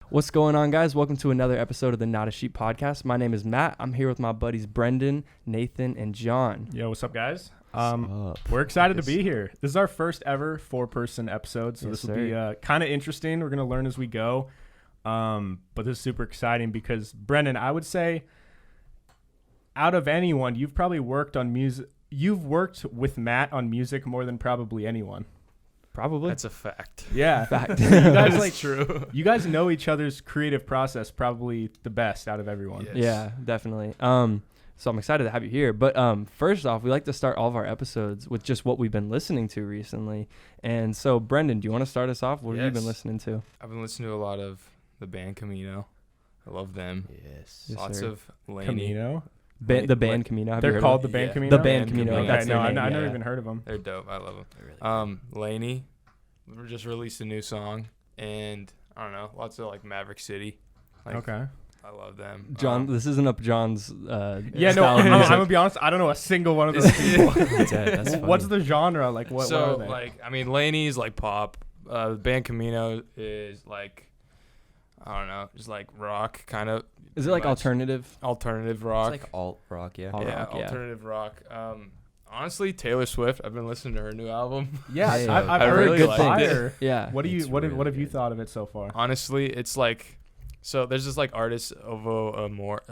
What's going on, guys? Welcome to another episode of the Not a Sheep podcast. My name is Matt. I'm here with my buddies Brendan, Nathan, and John. Yo, what's up, guys? What's up? We're excited to be here. This is our first ever 4-person episode, so Yes, this will be kind of interesting. We're going to learn as we go, but this is super exciting because, Brendan, I would say out of anyone, you've probably worked on music. You've worked with Matt on music more than probably anyone. Probably. That's a fact. Yeah. Fact. You guys That's true. You guys know each other's creative process probably the best out of everyone. Yes. Yeah, definitely. So I'm excited to have you here. But first off, we like to start all of our episodes with just what we've been listening to recently. And so, Brendan, do you want to start us off? What have you been listening to? I've been listening to a lot of the band Camino. I love them. Yes, Lots sir. of Laney. Camino. The band Camino. Have you They're heard called of the band Yeah. Camino. The band Camino. Camino. Like, that's Okay, no, their name. I never Yeah. even heard of them. They're dope. I love them. Really Laney just released a new song, and I don't know, lots of like Maverick City. Like, Okay. I love them. John, this isn't up John's. Yeah, no, style of I'm music. gonna be honest. I don't know a single one of those people. That's funny. What's the genre? Like, what so are they? like, I mean, Laney's like pop. The band Camino is like, I don't know, just like rock kind of. Is it like much. alternative? Alternative rock? It's like alt rock, yeah. Alt yeah, rock, yeah. alternative rock. Honestly, Taylor Swift. I've been listening to her new album. Yeah, Hey, I've I heard really good liked it. fire. Yeah. What do you It's what have really you good. thought of it so far? Honestly, it's like, so there's this like artist Ovo Amor,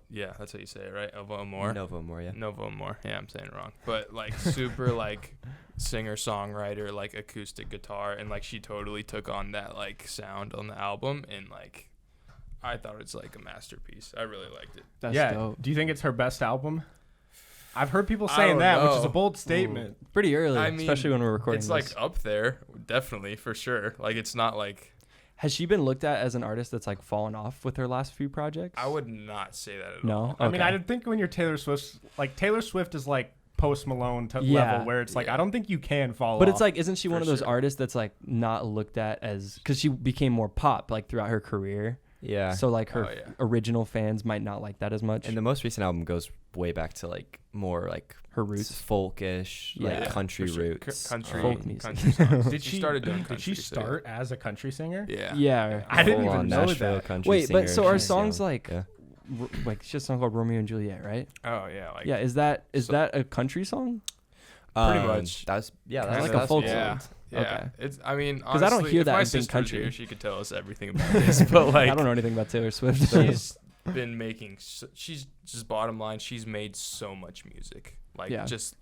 yeah, that's how you say it, right? Ovo Amor. Novo More, yeah. Novo Amor. Yeah, I'm saying it wrong. But like super like singer songwriter, like acoustic guitar, and like she totally took on that like sound on the album, and like I thought it's like a masterpiece. I really liked it. That's yeah. dope. Do you think it's her best album? I've heard people I saying don't that, which is a know. bold statement. Pretty early, I mean, especially when we're recording It's this. like up there, definitely for sure. Like it's not like Has she been looked at as an artist that's like fallen off with her last few projects? I would not say that at No. all. I mean, Okay. I didn't think when you're Taylor Swift, like Taylor Swift is like Post Malone Yeah. level, where it's like Yeah. I don't think you can follow. But it's like, isn't she For one of those sure. artists that's like not looked at as, because she became more pop like throughout her career. Yeah. So like her Oh, yeah. original fans might not like that as much. And the most recent album goes way back to like more like Her roots. folkish, Yeah. like country for sure. roots. Country, Folk music. country songs. did she started doing Did country, she so start as a country singer? Yeah. Yeah. I didn't Full-on even know Nashville that. country Wait, but singer. so are She's songs young. like, Yeah. like she has a song called Romeo and Juliet, right? Oh yeah. Like Yeah. Is that so- a country song? Pretty much. That's That's that's like that's a folk yeah. song. Yeah. Okay. It's. I mean, 'Cause I don't honestly, hear if that my and think sister was country. here, she could tell us everything about this. But like, I don't know anything about Taylor Swift. she's been making. She's just bottom line. She's made so much music. Like Yeah. just.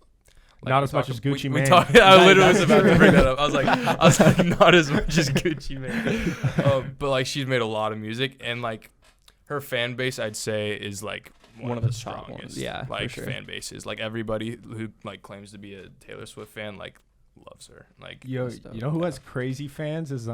Not we as much talk- as Gucci we Mane. talk- I literally was That's about to true. bring that up. I was like, not as much as Gucci Mane. But like, she's made a lot of music, and like, her fan base, I'd say, is like one of the top ones. strongest. Yeah, for like sure. fan bases. Like everybody who like claims to be a Taylor Swift fan, like loves her. Like Yo, That's dope. you know who has crazy fans is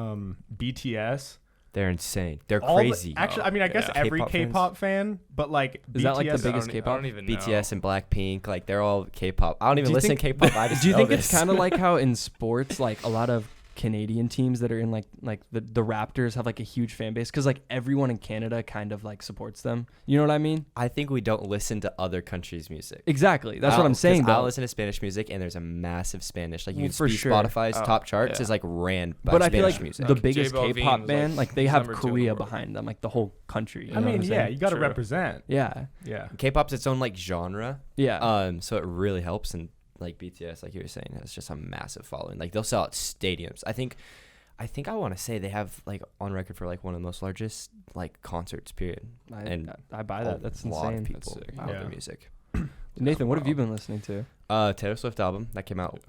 BTS. They're insane. They're All the- crazy. actually, I mean, I guess Yeah. every K-pop fans. K-pop fan, but like Is that, like, the BTS biggest I K-pop? don't even know. BTS and Blackpink, like they're all K-pop. I don't even Do you listen think- to K-pop. I just Do you know think it's this. kind of like how in sports, like a lot of Canadian teams that are in like the Raptors have like a huge fan base because like everyone in Canada kind of like supports them. You know what I mean? I think we don't listen to other countries' music. Exactly. That's what I'm 'Cause saying. I'll Though. listen to Spanish music, and there's a massive Spanish. Like you Well, can for see sure. Spotify's Oh, top charts yeah. is like ran by But I feel Spanish like music. the J biggest Balvin K-pop was, band, like, like they have number 2 in the Korea world. behind them, like the whole country. You I know what mean, I'm yeah, saying? you got to True. represent. Yeah. Yeah. K-pop's its own like genre. Yeah. So it really helps. And like BTS, like you were saying, has just a massive following. Like they'll sell out stadiums. I think I want to say they have like on record for like one of the most largest like concerts period. and I buy that. That's a lot insane. of people That's sick. love Yeah. their music. Nathan, what have you been listening to? Taylor Swift album that came out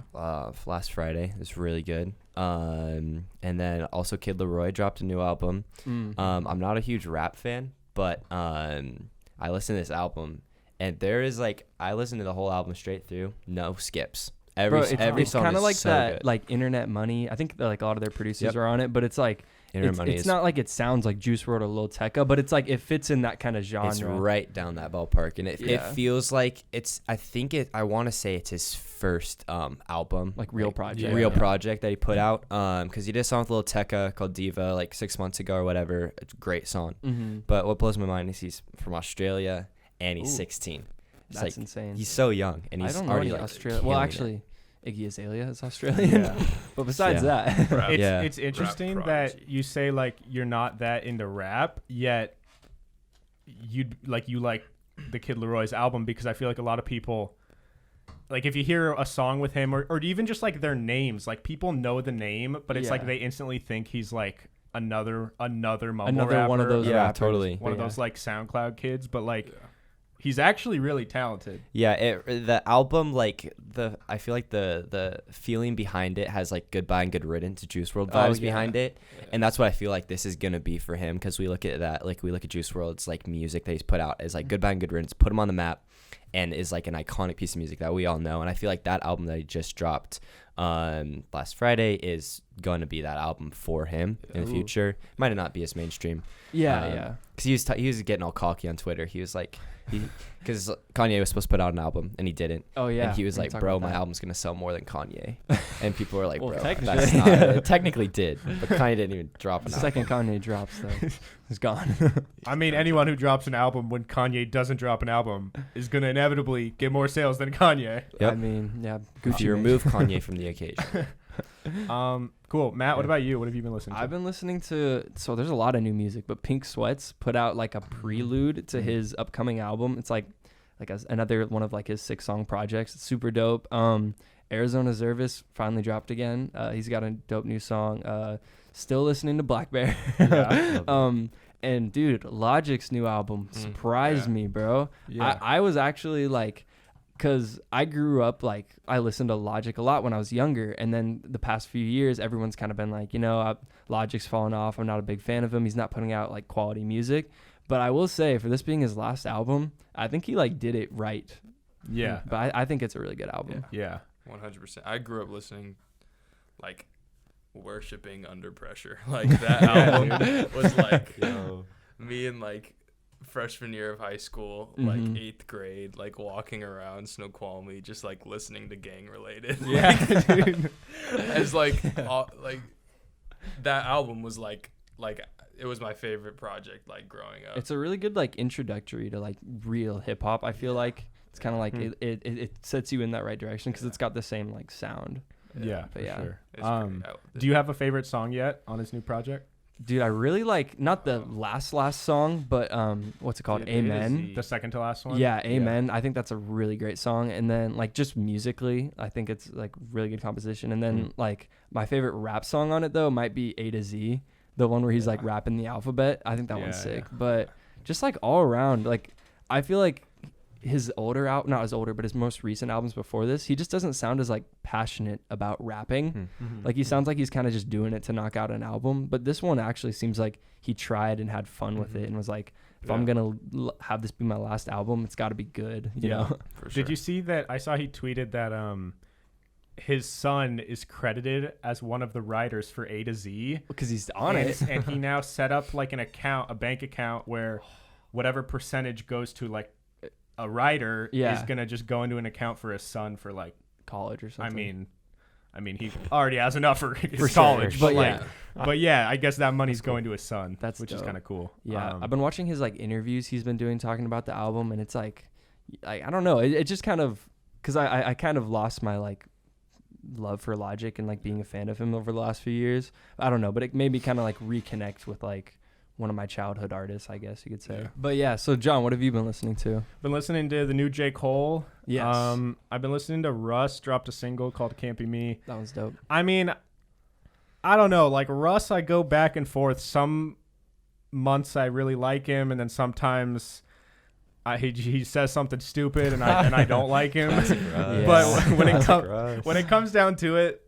last Friday. It's really good. And then also Kid Laroi dropped a new album. I'm not a huge rap fan, but I listened to this album, and there is like I listened to the whole album straight through, no skips. Every it's song kind of is like so that, good. like Internet Money. I think that, like a lot of their producers Yep. are on it, but it's like Internet Money it's is not like it sounds like Juice WRLD or Lil Tecca, but it's like it fits in that kind of genre. it's right down that ballpark, and it Yeah. feels like it's. I want to say it's his first album, Like real project. real Yeah. project that he put out. Because he did a song with Lil Tecca called Diva like 6 months ago or whatever. It's a great song. Mm-hmm. But what blows my mind is he's from Australia and he's Ooh. 16. It's That's like insane. he's so young and I he's don't know already any like Australia. Well, killing it. actually, Iggy Azalea is Australian. Yeah. But besides Yeah. that, Rap. It's interesting Rap that prodigy. you say like you're not that into rap, yet you like the Kid Leroy's album, because I feel like a lot of people, like if you hear a song with him or even just like their names, like people know the name, but it's like Yeah. they instantly think he's like another mumble another rapper, one of those Yeah, rappers. totally. one of Yeah. those like SoundCloud kids, but like Yeah. he's actually really talented. Yeah, the album, like I feel like the feeling behind it has like Goodbye and Good Riddance, Juice WRLD Oh, vibes yeah. behind it, Yeah. and that's what I feel like this is gonna be for him, because we look at that, like we look at Juice WRLD's like music that he's put out as like Goodbye and Good Riddance, put him on the map, and is like an iconic piece of music that we all know, and I feel like that album that he just dropped last Friday is going to be that album for him in the Ooh. future. Might not be as mainstream. Yeah, Um, yeah. Because he was getting all cocky on Twitter. He was like, because Kanye was supposed to put out an album and he didn't. Oh yeah. And he was we like, can talk bro, about my that. album's going to sell more than Kanye. And people were like, Well, bro, technically. that's not. It technically did. But Kanye didn't even drop an The album. second Kanye drops though, he's gone. I mean, anyone who drops an album when Kanye doesn't drop an album is gonna inevitably get more sales than Kanye. Yep. I mean, yeah. If Gucci you Mane. remove Kanye from the occasion. Cool. Matt, what Yeah. about you? What have you been listening to? I've been listening to, so there's a lot of new music, but Pink Sweats put out like a prelude to his upcoming album. It's like another one of like his 6-song projects. It's super dope. Arizona Zervis finally dropped again. He's got a dope new song. Still listening to Black Bear. Yeah. And dude, Logic's new album surprised yeah. me, bro. Yeah. I was actually like, because I grew up, like, I listened to Logic a lot when I was younger. And then the past few years, everyone's kind of been like, Logic's fallen off. I'm not a big fan of him. He's not putting out, like, quality music. But I will say, for this being his last album, I think he, like, did it right. Yeah. But I think it's a really good album. Yeah. 100%. I grew up listening, like, worshiping Under Pressure. Like, that album was like me in like freshman year of high school, like Mhm. 8th grade, like walking around Snoqualmie, just like listening to gang related. Yeah, dude. As like that album was like it was my favorite project like growing up. It's a really good, like, introductory to, like, real hip-hop. I feel like it's kind of like it sets you in that right direction because it's got the same, like, sound. Yeah, But for yeah. sure. It's great. I loved it. Do you have a favorite song yet on his new project? Dude, I really like, not the last song, but what's it called? Dude, A to Amen. Z. The second to last one? Yeah, Amen. I think that's a really great song. And then, like, just musically, I think it's, like, really good composition. And then, like, my favorite rap song on it, though, might be A to Z, the one where he's, like, rapping the alphabet. I think that one's sick. Yeah. But just, like, all around, like, I feel like his older out, not his older, but his most recent albums before this, he just doesn't sound as, like, passionate about rapping. Like, he sounds like he's kind of just doing it to knock out an album. But this one actually seems like he tried and had fun with it and was like, if I'm going to have this be my last album, it's got to be good, you know? For sure. Did you see that? I saw he tweeted that his son is credited as one of the writers for A to Z. Because he's on and, it. and he now set up like an account, a bank account where whatever percentage goes to like a writer Yeah. is going to just go into an account for his son for like, College or something. I mean, he already has enough for his For college, sure. but But like, yeah. but yeah, I guess that money's going to his son. That's which is dope. kind of cool. Yeah, I've been watching his, like, interviews he's been doing talking about the album, and it's like, I don't know, it just kind of, because I kind of lost my, like, love for Logic and, like, being a fan of him over the last few years. I don't know, but it made me kind of, like, reconnect with, like, one of my childhood artists, I guess you could say. Yeah. But yeah, so John, what have you been listening to? Been listening to the new J. Cole. Yes. I've been listening to Russ, dropped a single called Can't Be Me. That was dope. I mean, I don't know. Like Russ, I go back and forth. Some months I really like him, and then sometimes he says something stupid, and I don't like him. Yeah. But when it Russ. when it comes down to it,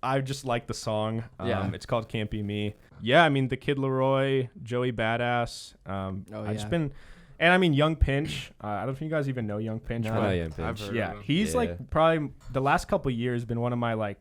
I just like the song. Yeah. It's called Can't Be Me. Yeah, I mean the Kid Leroy, Joey Badass. I just yeah. been, and I mean Young Pinch. I don't know if you guys even know Young Pinch. No. I but know Young I've Pinch. heard yeah, of him. he's Yeah. like probably the last couple of years been one of my like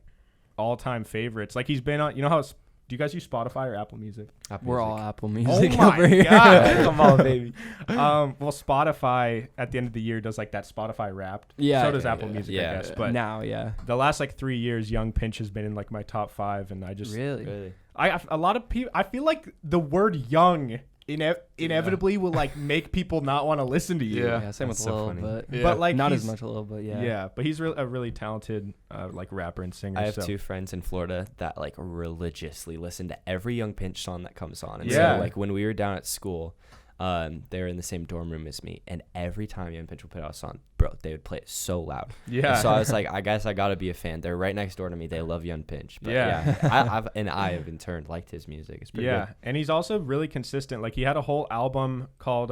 all-time favorites. Like he's been on. You know how? Do you guys use Spotify or Apple Music? Apple We're Music. all Apple Music Oh my over here. God. Come on, baby. Well, Spotify at the end of the year does like that Spotify Wrapped. Yeah, So does yeah, Apple yeah. Music, Yeah. I guess. But Now, yeah. the last like 3 years, Young Pinch has been in like my top 5, and I just Really? Really? a lot of people. I feel like the word young inevitably will like make people not want to listen to you. Yeah. Same with That's so Lil, funny. but But like not as he's- much Lil, but Yeah, but he's a really talented like rapper and singer. I have so. 2 friends in Florida that like religiously listen to every Young Pinch song that comes on. And Yeah. so like when we were down at school, they were in the same dorm room as me, and every time Young Pinch would put out a song, bro, they would play it so loud. Yeah. And so I was like, I guess I gotta be a fan. They're right next door to me. They love Young Pinch. But Yeah. I have in turn liked his music. It's pretty Yeah, good. and he's also really consistent. Like he had a whole album called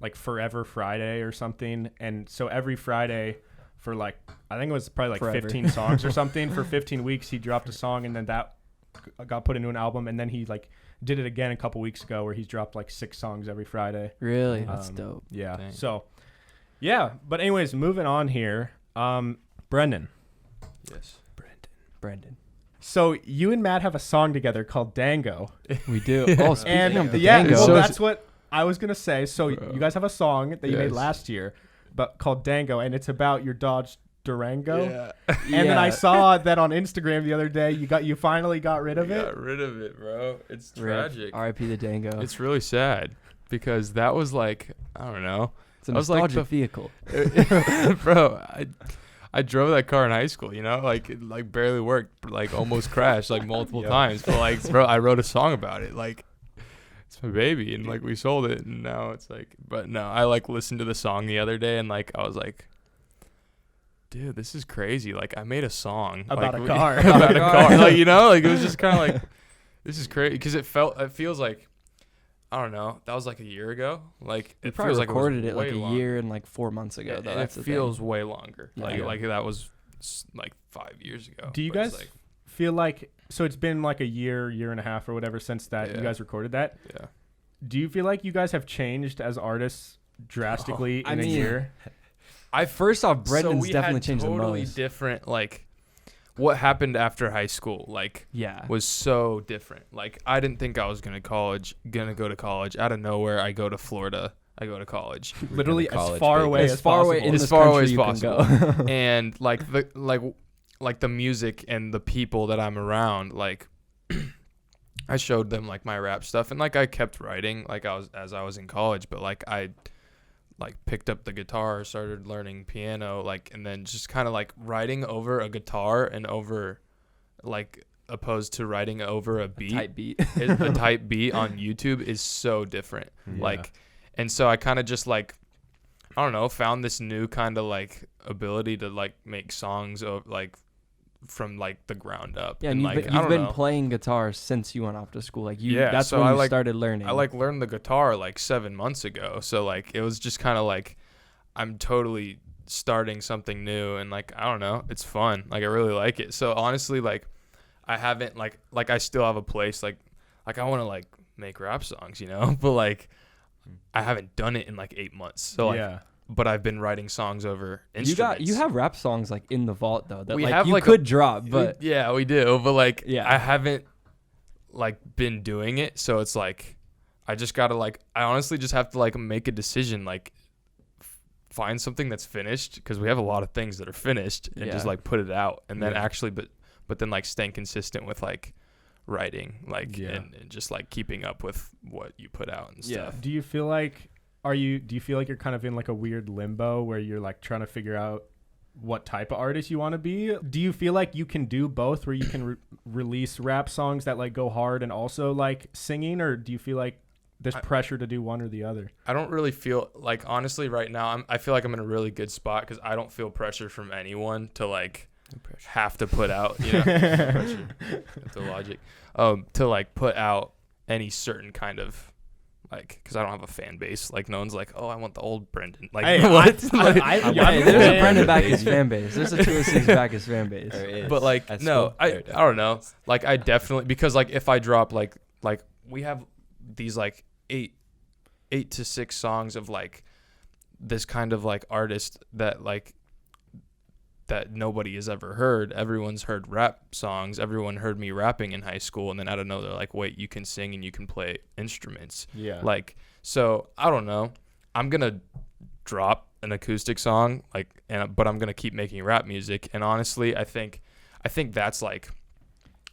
like Forever Friday or something, and so every Friday for like I think it was probably like Forever. 15 songs or something for 15 weeks he dropped a song, and then that got put into an album, and then he like did it again a couple weeks ago where he's dropped like 6 songs every Friday. really, that's Um, dope. Yeah. Dang. So yeah, but anyways, moving on here. Brendan. Yes. Brandon. So you and Matt have a song together called Dango. We do. Oh, speaking And of the yeah, Dango. well, So- that's what I was gonna say. So Bro. you guys have a song that you made Yes. last year, but called Dango, and it's about your Dodge Durango. Yeah. And then I saw that on Instagram the other day. You finally got rid of it. Got rid of it, bro. It's Rip. tragic. R.I.P. the Dango. It's really sad because that was like, I don't know. It's a I was like nostalgic vehicle. Bro, I drove that car in high school, you know, like it like barely worked, like almost crashed like multiple Yep. times. But like, bro, I wrote a song about it. Like, it's my baby, and like we sold it, and now it's like. But no, I like listened to the song the other day, and like I was like, dude, this is crazy. Like I made a song About like, a car. about a car. Like, you know, like it was just kind of like, this is crazy because it feels like. I don't know. That was like a year ago. Like We it probably feels like recorded it like a longer. year and like 4 months ago. It, Though. it That's the feels thing. way longer. Yeah. Like Yeah. like that was like 5 years ago. Do you but it's guys like, feel like so? It's been like a year and a half or whatever since that you Yeah. guys recorded that. yeah. Do you feel like you guys have changed as artists drastically I in a mean, year? I first off, Brendan's we definitely had changed totally the most. different. Like what happened after high school, like Yeah. was so different. Like I didn't think I was gonna go to college. Out of nowhere, I go to Florida. I go to college. Literally college, as far baby. away as as far away possible. in As this far away country as you can go. And like the music and the people that I'm around, like I showed them like my rap stuff, and like I kept writing like as I was in college, but like I like picked up the guitar, started learning piano, like, and then just kind of like writing over a guitar and over like opposed to writing over a beat. Type beat. A type beat on YouTube is so different. Yeah. Like, and so I kind of just like, I don't know, found this new kind of like ability to like make songs like from like the ground up. Yeah, and like, I you've don't been know. playing guitar since you went off to school. Like Yeah, that's so when I, you like- started learning. I like learned the guitar like 7 months ago. So like it was just kind of like I'm totally starting something new, and like I don't know, it's fun. Like I really like it. So honestly, like I haven't like I still have a place like I want to like make rap songs, you know, but like I haven't done it in like 8 months. So like, yeah. but I've been writing songs over instruments. you have rap songs like in the vault though that We like have, you like, could drop, but yeah, we do, but like Yeah. I haven't like been doing it, so it's like I just gotta like I honestly just have to like make a decision, like find something that's finished, because we have a lot of things that are finished, and just Yeah. like put it out, and then Yeah. actually but then like staying consistent with like writing, like Yeah. and just like keeping up with what you put out and Yeah. stuff. Do you feel like you're kind of in like a weird limbo where you're like trying to figure out what type of artist you want to be? Do you feel like you can do both, where you can release rap songs that like go hard and also like singing, or do you feel like there's pressure to do one or the other? I don't really feel like, honestly, right now I feel like I'm in a really good spot, because I don't feel pressure from anyone to like have to put out, you know, pressure, the logic, to like put out any certain kind of like, because I don't have a fan base. Like no one's like, oh, I want the old Brendan. Like Hey, what? Hey, there's a Brendan Backus fan base. There's a 206 Backus fan base. There is. But like At no, school? I There don't know. Like I definitely, because like if I drop like we have these like 8 to 6 songs of like this kind of like artist that like that nobody has ever heard. Everyone's heard rap songs. Everyone heard me rapping in high school, and then out of nowhere, they're like, wait, you can sing and you can play instruments. Yeah. Like, so I don't know. I'm gonna drop an acoustic song, like, but I'm gonna keep making rap music. And honestly, I think that's like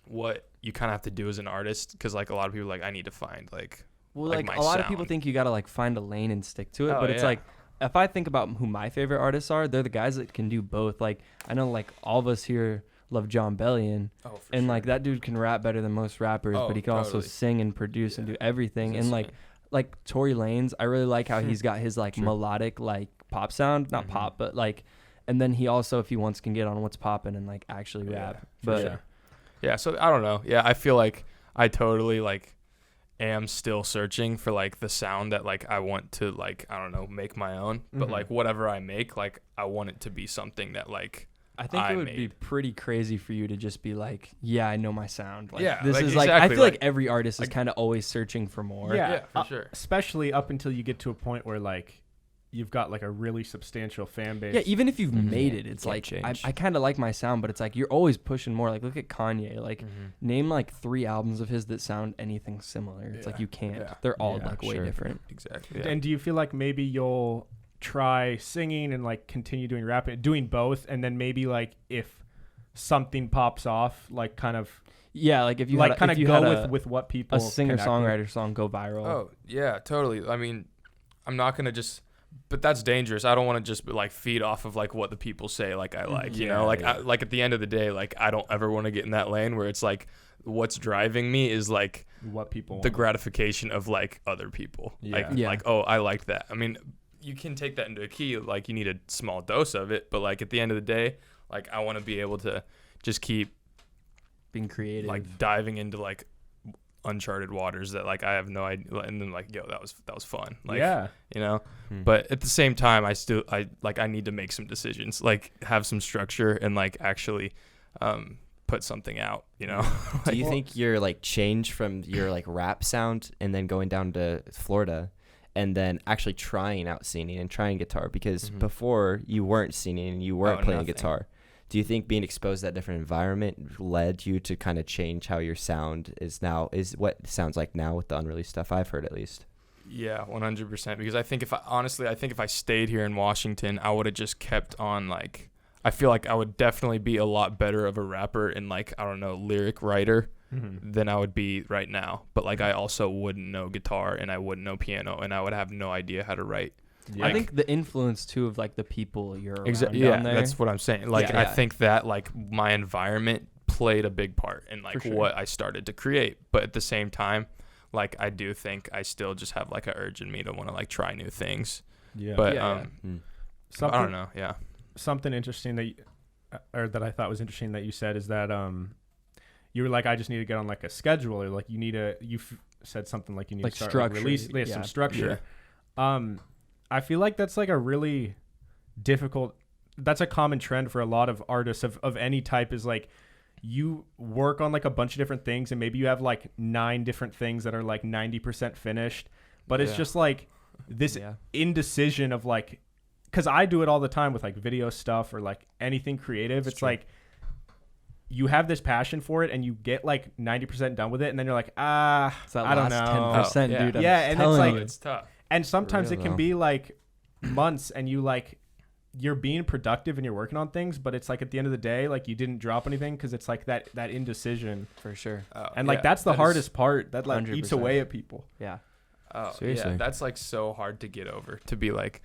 what you kind of have to do as an artist, because like a lot of people are like, I need to find like Well, like like my a lot of people sound. think you gotta like find a lane and stick to it, Oh, but it's yeah. like if I think about who my favorite artists are, they're the guys that can do both. Like I know like all of us here love John Bellion, Oh, for and sure. like that dude can rap better than most rappers, Oh, but he can also totally. sing and produce and Yeah. do everything. He's And like insane. Tory Lanez, I really like how he's got his like True. melodic like pop sound, not Mhm. pop, but like, and then he also if he wants can get on what's popping and like actually Yeah, rap. for But sure. Yeah, so I don't know. Yeah, I feel like I totally like am still searching for like the sound that like I want to like, I don't know, make my own. But Mhm. like whatever I make, like I want it to be something that like I think I it would be made. pretty crazy for you to just be like, yeah, I know my sound. Like, Yeah, this like, is like I exactly, feel like like- every artist is like- kind of always searching for more. Yeah, for sure. especially up until you get to a point where like you've got like a really substantial fan base. Yeah, even if you've Mhm. made it, it's Can't like change. I kind of like my sound, but it's like you're always pushing more. Like look at Kanye. Like Mhm. name like 3 albums of his that sound anything similar. It's like Yeah, you can't. yeah. They're all Yeah, like way sure. different. Exactly. Yeah. And do you feel like maybe you'll try singing and like continue doing rapping, doing both, and then maybe like if something pops off, like kind of Yeah, like if you like had, kind if of you go had with what people a singer connect with? songwriter song go viral. Oh, yeah, totally. I mean, I'm not going to just but that's dangerous. I don't want to just like feed off of like what the people say like I like, you Yeah, know? Like yeah. like at the end of the day, like I don't ever want to get in that lane where it's like what's driving me is like What people the want. gratification of like other people. Like Yeah. like oh, I liked that. I mean, you can take that into a key, like you need a small dose of it, but like at the end of the day, like I want to be able to just keep Being creative. like diving into like uncharted waters that like I have no idea, and then like yo, that was fun. Like yeah. you know. Hmm. But at the same time, I need to make some decisions, like have some structure and like actually put something out, you know. Do you think you're like change from your like rap sound and then going down to Florida and then actually trying out singing and trying guitar? Because Mhm. before you weren't singing and you weren't playing nothing. guitar. Do you think being exposed to that different environment led you to kind of change how your sound is what it sounds like now with the unreleased stuff I've heard at least? Yeah, 100%. Because I think if I stayed here in Washington, I would have just kept on like. I feel like I would definitely be a lot better of a rapper and like I don't know lyric writer Mm-hmm. than I would be right now. But like I also wouldn't know guitar and I wouldn't know piano and I would have no idea how to write. Yeah. I think the influence too of like the people you're around Yeah, down there. that's what I'm saying. Like Yeah. I think that like my environment played a big part in like For sure. what I started to create. But at the same time, like I do think I still just have like an urge in me to want to like try new things. yeah. But Yeah, I don't know. Yeah. Something interesting that I thought was interesting that you said is that you were like, I just need to get on like a schedule, or like said something like you need Like to start structure, like, release yeah. some structure. I feel like that's like a really difficult. That's a common trend for a lot of artists of any type, is like you work on like a bunch of different things and maybe you have like 9 different things that are like 90% finished, but it's Yeah. just like this Yeah. indecision of like, because I do it all the time with like video stuff or like anything creative. It's true. like you have this passion for it and you get like 90% done with it and then you're like, It's that I don't last know. 10%, Oh, yeah. dude. I'm Yeah, and it's telling like- you. It's tough. And sometimes real, it can though. be like months and you're being productive and you're working on things, but it's like at the end of the day, like you didn't drop anything because it's like that indecision. for sure. Oh, And like yeah, that's the that is- hardest part that like eats 100%. away at people. Yeah. Oh, Seriously. yeah, that's like so hard to get over, to be like,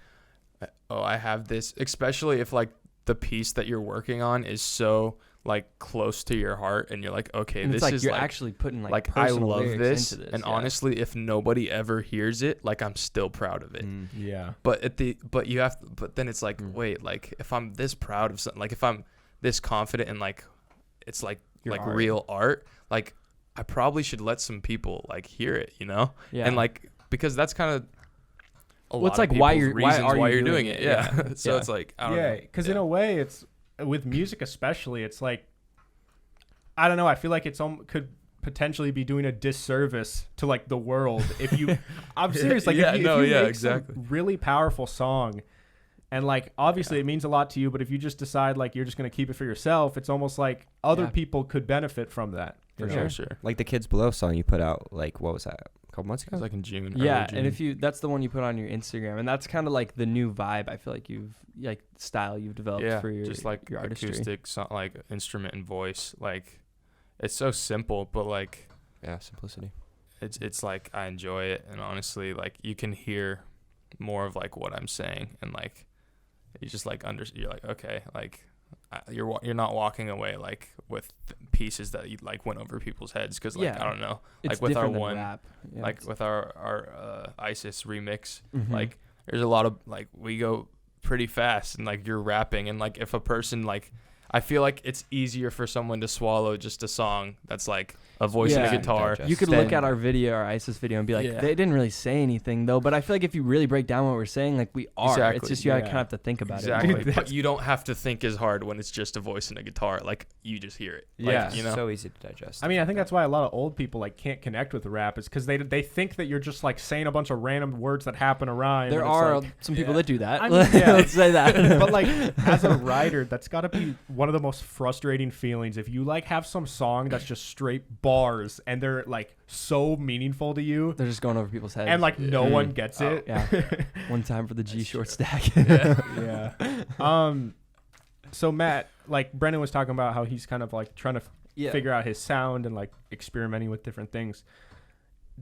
oh, I have this, especially if like the piece that you're working on is so like close to your heart and you're like, okay, And this it's like is you're like actually putting like I personal love lyrics this, into this. and yeah. honestly, if nobody ever hears it, like I'm still proud of it. Yeah. But but then it's like, wait, like if I'm this proud of something, like if I'm this confident and like it's like Your like art. real art, like I probably should let some people like hear it, you know? Yeah. And like because that's kind of Well, it's like why people's you're- why reasons are you you're doing doing it? it. Yeah. So Yeah. it's like I don't Yeah, know. because in a way, it's with music especially. It's like I don't know. I feel like it's could potentially be doing a disservice to like the world if you. I'm serious. Like Yeah, if you, no, if you yeah, make exactly. some really powerful song, and like obviously it means a lot to you, but if you just decide like you're just gonna keep it for yourself, it's almost like other Yeah. people could benefit from that. you For know? sure. Like the Kids Below song you put out, like what was that? A couple months It ago? was like in June. Yeah, early and if June. that's the one you put on your Instagram, and that's kind of like the new vibe. I feel like you've like style you've developed for your just like your artistry. acoustic, like instrument and voice, like it's so simple, but like Yeah, simplicity. it's like I enjoy it, and honestly, like you can hear more of like what I'm saying, and like you just like you're like, okay, like you're not walking away like with pieces that you like went over people's heads, because like I don't know, it's like with our different than one rap. Yeah, like with our ISIS remix, Mhm. like there's a lot of like we go pretty fast, and like you're rapping, and like if a person like I feel like it's easier for someone to swallow just a song that's like a voice and a Yeah. guitar. Digest. You could look at our video, our ISIS video, and be like, Yeah. they didn't really say anything though. But I feel like if you really break down what we're saying, like we are. Exactly. It's just you kind of Yeah. have to think about Exactly, it. Dude, but you don't have to think as hard when it's just a voice and a guitar. Like you just hear it. Like, Yeah. you know. So easy to digest. I mean, I think that's why a lot of old people like can't connect with rap, is because they think that you're just like saying a bunch of random words that happen to rhyme. There and it's are like, some people yeah. that do that. I mean, yeah. Let's say that. but like as a writer, that's got to be one of the most frustrating feelings if you like have some song that's just straight bars and they're like so meaningful to you, They're just going over people's heads. and like no Mm. one gets it. yeah. One time for the G short stack. Yeah. So Matt, like Brendan was talking about how he's kind of like trying to Yeah. figure out his sound and like experimenting with different things.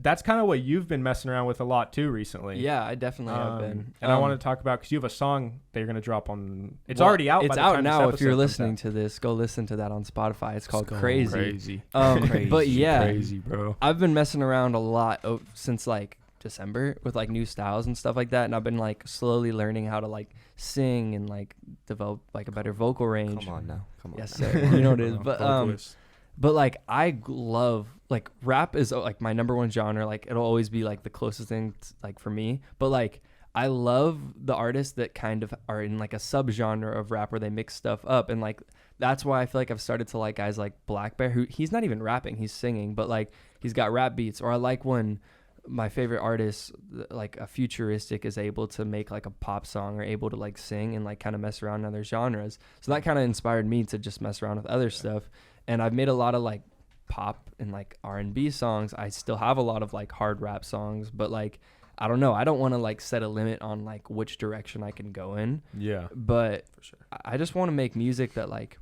That's kind of what you've been messing around with a lot too recently. Yeah, I definitely have been. And I want to talk about, because you have a song that you're going to drop on. It's well, already out. It's by the out time this now. If episode you're comes listening out. to this, go listen to that on Spotify. It's called It's Crazy. Crazy. But yeah, Crazy, bro. I've been messing around a lot since like December with like new styles and stuff like that, and I've been like slowly learning how to like sing and like develop like a better vocal range. Come on now. Come on. Yes, now. sir. You know what it is. But Vocalist. But like I love like rap is like my number one genre. Like it'll always be like the closest thing like for me. But like I love the artists that kind of are in like a subgenre of rap where they mix stuff up, and like that's why I feel like I've started to like guys like Black Bear, who he's not even rapping, he's singing, but like he's got rap beats. Or I like when my favorite artist, like a futuristic, is able to make like a pop song or able to like sing and like kind of mess around in other genres. So that kind of inspired me to just mess around with other stuff. And I've made a lot of like pop and like R&B songs. I still have a lot of like hard rap songs, but like I don't know. I don't want to like set a limit on like which direction I can go in. Yeah. But For sure. I just want to make music that like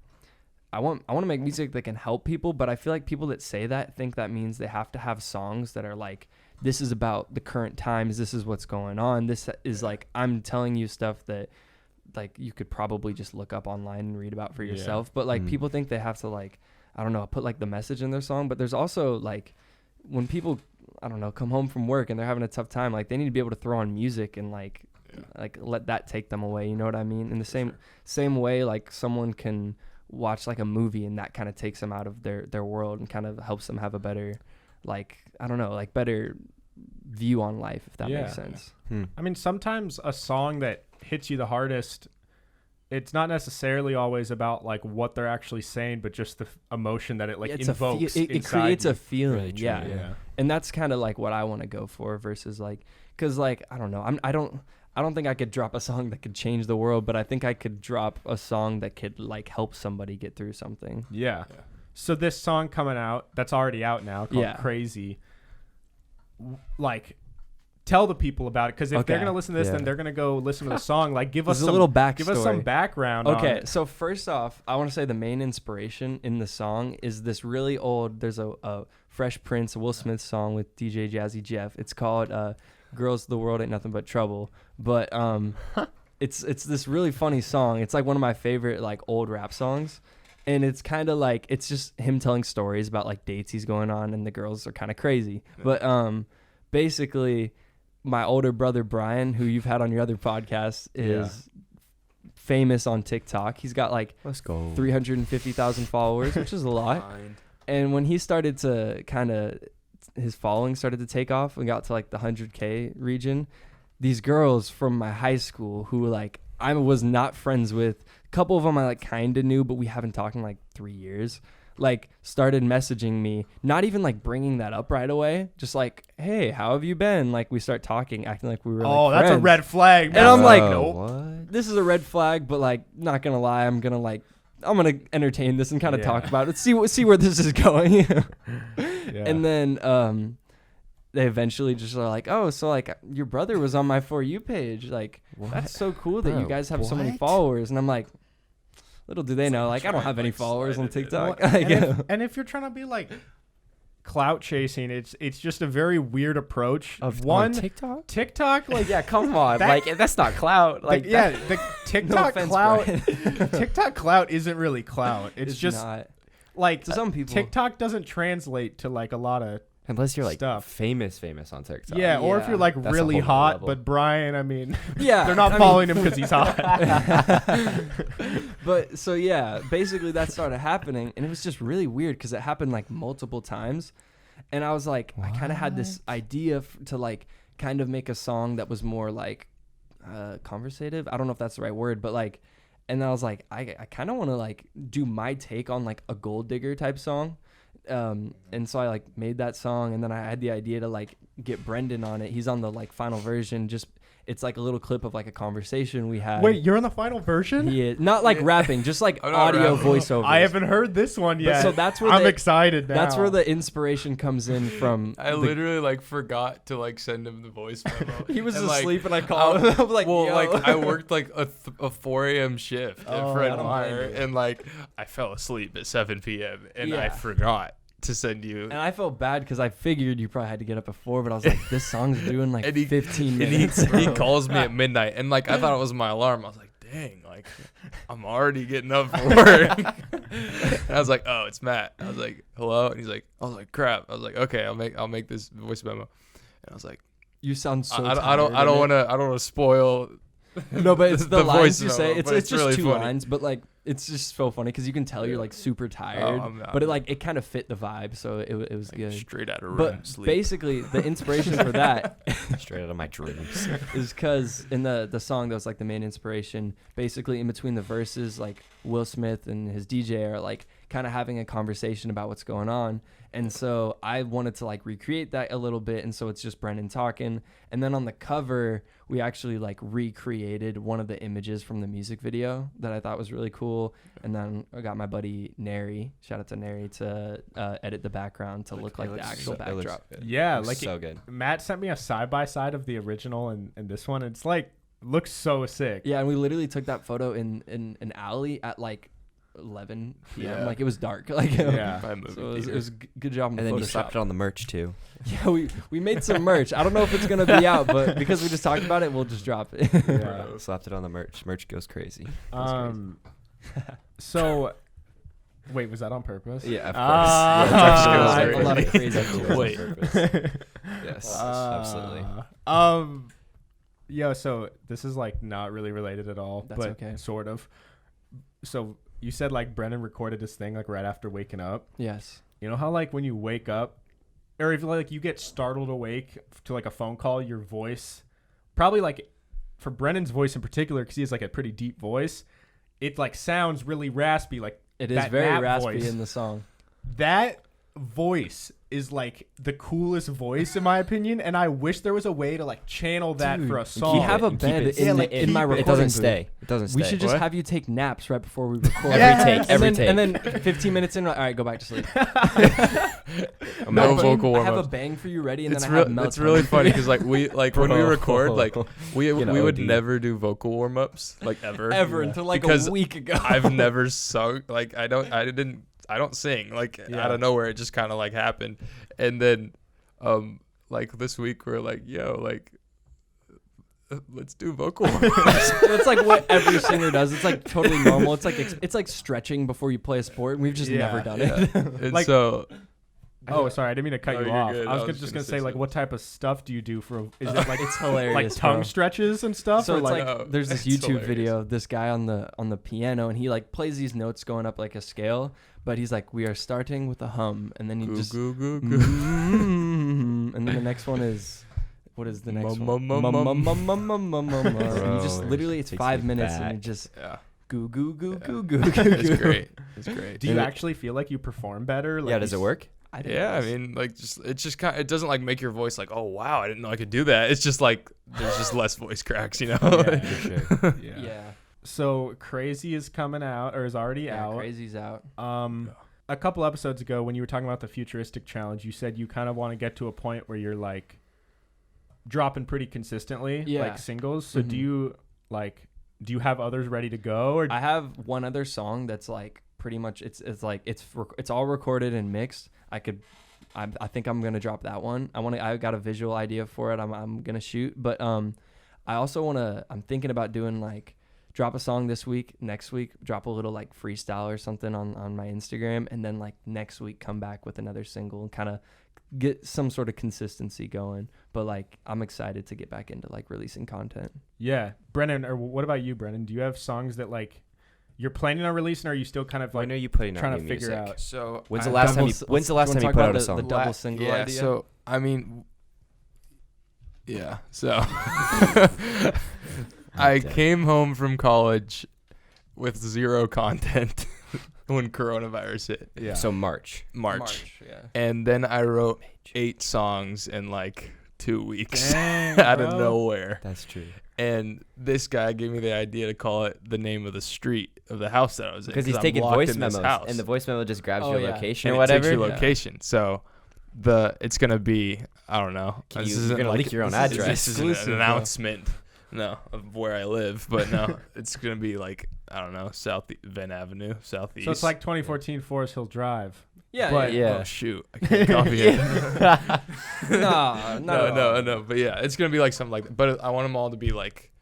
I want to make music that can help people. But I feel like people that say that think that means they have to have songs that are like, this is about the current times, this is what's going on, this is like I'm telling you stuff that like you could probably just look up online and read about for yourself. But like people think they have to like, I don't know, put like the message in their song. But there's also like when people, I don't know, come home from work and they're having a tough time, like they need to be able to throw on music and like let that take them away. You know what I mean? In the same way, like someone can watch like a movie and that kind of takes them out of their world and kind of helps them have a better, like, I don't know, like better view on life, if that makes sense. I mean, sometimes a song that hits you the hardest, it's not necessarily always about like what they're actually saying, but just the emotion that it like It's invokes. it creates you. a feeling. Really true, Yeah. Yeah. And that's kind of like what I want to go for versus like, cause like, I don't know. I don't think I could drop a song that could change the world, but I think I could drop a song that could like help somebody get through something. Yeah. So this song coming out, that's already out now, called Yeah. Crazy. Like, tell the people about it, because if they're Okay. gonna listen to this, then they're gonna go listen to the song. Like, give us There's a some little backstory. Give us some background. Okay, on, so first off, I want to say the main inspiration in the song is this really old, there's a Fresh Prince, Will Smith song with DJ Jazzy Jeff. It's called Girls, the World Ain't Nothing But Trouble. But it's this really funny song. It's like one of my favorite like old rap songs. And it's kind of like, it's just him telling stories about like dates he's going on, and the girls are kind of crazy. But basically, my older brother Brian, who you've had on your other podcast, is famous on TikTok. He's got like Let's go. 350,000 followers, which is a lot. And when he started to kind of, his following started to take off and got to like the 100K region, these girls from my high school who like I was not friends with, a couple of them I like kind of knew, but we haven't talked in like 3 years, like started messaging me, not even like bringing that up right away, just like, hey, how have you been? Like we start talking, acting like we were oh, like that's a friends. red flag. And I'm like, what? This is a red flag, but like, not gonna lie, I'm gonna entertain this and kind of talk about it, see where this is going. And then they eventually just are like, oh, so like your brother was on my For You page, like that's so cool that you guys have so many followers. And I'm like, little do they know, like I don't have any followers on TikTok. and if you're trying to be like clout chasing. It's just a very weird approach. Of TikTok, like yeah, come on, like that's not clout. Like the TikTok offense, clout. Brian. TikTok clout isn't really clout. It's just not. like To some people. TikTok doesn't translate to like a lot of unless you're like stuff. famous on TikTok. yeah, or if you're like That's a really whole nother hot. level. But Brian, I mean, Yeah, they're not following him because he's hot. But so yeah, basically that started happening, and it was just really weird because it happened like multiple times, and I was like, I kind of had this idea to like kind of make a song that was more like conversative. I don't know if that's the right word, but like, and I was like, I kind of want to like do my take on like a gold digger type song. And so I like made that song, and then I had the idea to like get Brendan on it. He's on the like final version. Just it's like a little clip of like a conversation we had. Wait, you're on the final version? He is not like rapping, just like I'm not audio rapping. voiceover. I haven't heard this one yet. so that's where I'm excited now. That's where the inspiration comes in from. I literally like forgot to like send him the voice memo. He was And, like, asleep, and I called him. I'm like, well, yo. like I worked like a 4 a.m. shift at Fred I don't Meyer, blame you. and like I fell asleep at 7 p.m. and I Yeah. forgot to send you. And I felt bad because I figured you probably had to get up at 4, but I was like, this song's doing like And he- 15 And minutes. he calls me at midnight, and like I thought it was my alarm. I was like, dang, like I'm already getting up for work. And I was like, oh, it's Matt. I was like, hello, and he's like, I was like, crap. I was like, okay, I'll make this voice memo. And I was like, You sound so. I don't want to spoil. No, but it's the lines voice you say. memo, It's but just really two funny. lines, but like it's just so funny because you can tell you're like super tired. I'm but it kind of fit the vibe, so it was Like, good. straight out of room But sleep. basically, the inspiration for that straight out of my dreams. is because in the song that was like the main inspiration, basically in between the verses, like Will Smith and his DJ are like kind of having a conversation about what's going on. And so I wanted to like recreate that a little bit. And so it's just Brendan talking. And then on the cover, we actually like recreated one of the images from the music video that I thought was really cool. And then I got my buddy Nary, shout out to Nary, to edit the background to look like the actual backdrop. Yeah, Looks like so good. Matt sent me a side by side of the original and this one. It's like looks so sick. Yeah, and we literally took that photo in an alley at like 11 p.m. Yeah. Like it was dark. Like Yeah. By a movie so it theater. was good job on And then you Photoshop. slapped it on the merch too. Yeah, we made some merch. I don't know if it's gonna be out, but because we just talked about it, we'll just drop it. Yeah. Slapped it on the merch. Merch goes crazy. So wait, was that on purpose? Yeah, of course. Ah. Yeah, it's actually a lot of on crazy purpose. activity. Wait. On purpose. Yes, absolutely. Yo, so this is like not really related at all, That's but okay. sort of. So you said like Brennan recorded this thing like right after waking up. Yes. You know how like when you wake up, or if like you get startled awake to like a phone call, your voice, probably like for Brennan's voice in particular, because he has like a pretty deep voice, it like sounds really raspy. Like It is that very Matt raspy voice. in the song. That voice is like the coolest voice in my opinion, and I wish there was a way to like channel that Dude, for a we song. have a And keep bed it- in, Yeah, the- like, in my keep it. recording It doesn't booth. stay. It doesn't stay. We should just What? have you take naps right before we record. Yes. Every And take. then 15 minutes in, all right, go back to sleep. No No, vocal I have a warm-ups. bang for you ready, and It's then I have it's meltdown. really funny because like when we Bro. record, like we You know, we would OD. never do vocal warm ups like ever. ever Yeah. until like Because a week ago. I've never sung like I don't sing like Yeah. out of nowhere. It just kind of like happened, and then like this week we're like, yo, like let's do vocal warm-ups. It's like what every singer does. It's like totally normal. It's like it's like stretching before you play a sport, and we've just Yeah. never done Yeah. it. And Like- so Oh, sorry, I didn't mean to cut No, you you're off. good. I was I was just just gonna gonna say say like something. what type of stuff do you do for? Is it like It's hilarious, like tongue bro. stretches and stuff? So or it's like, like there's this It's YouTube hilarious. video of this guy on the piano, and he like plays these notes going up like a scale, but he's like, we are starting with a hum, and then you goo, just goo, goo, goo. and then the next one is, what is the next Mum, one? mum, mum, mum. And you just Bro, literally it's takes 5 me minutes, back. and you just Yeah, goo goo goo Yeah. goo goo goo. it's goo. great. It's great. do you And it- actually feel like you perform better? Like Yeah, does it work? I think Yeah, I it is. mean, like, it's just kind. It doesn't like make your voice like, oh wow, I didn't know I could do that. It's just like there's just less voice cracks, you know. Yeah. For sure. yeah, So Crazy is coming out or is already yeah, out. Crazy's out. A couple episodes ago when you were talking about the futuristic challenge, you said you kind of want to get to a point where you're like dropping pretty consistently, Yeah. like singles. So Mhm. do you have others ready to go, or I have one other song that's like pretty much it's all recorded and mixed. I could I think I'm gonna drop that one. I got a visual idea for it. I'm gonna shoot, but I also I'm thinking about doing like drop a song this week, next week drop a little like freestyle or something on my Instagram, and then like next week come back with another single and kind of get some sort of consistency going. But like I'm excited to get back into like releasing content. Yeah, Brennan, or what about you, Brennan? Do you have songs that like you're planning on releasing, or are you still kind of like when are you putting out trying to new figure music? out? So When's the last time you put out a song? The double single idea. So I mean, yeah. So I came home from college with 0 content when coronavirus hit. Yeah. So March. Yeah. And then I wrote 8 songs in like 2 weeks Dang, out of bro. nowhere. That's true. And this guy gave me the idea to call it the name of the street of the house that I was in. Because he's I'm taking locked voice in this memos, house. and the voice memo just grabs Oh, your yeah. location And or it takes whatever. your Yeah. location. So it's gonna be, I don't know. You're This isn't gonna like- leak your own this address. is an Exclusive, bro. announcement. No, of where I live, but no, it's gonna be like, I don't know, Venn Avenue, southeast. So it's like 2014 Forest Hill Drive. Yeah, But- Yeah. Oh shoot, I can't copy it. no. But yeah, it's gonna be like something like that. But I want them all to be like,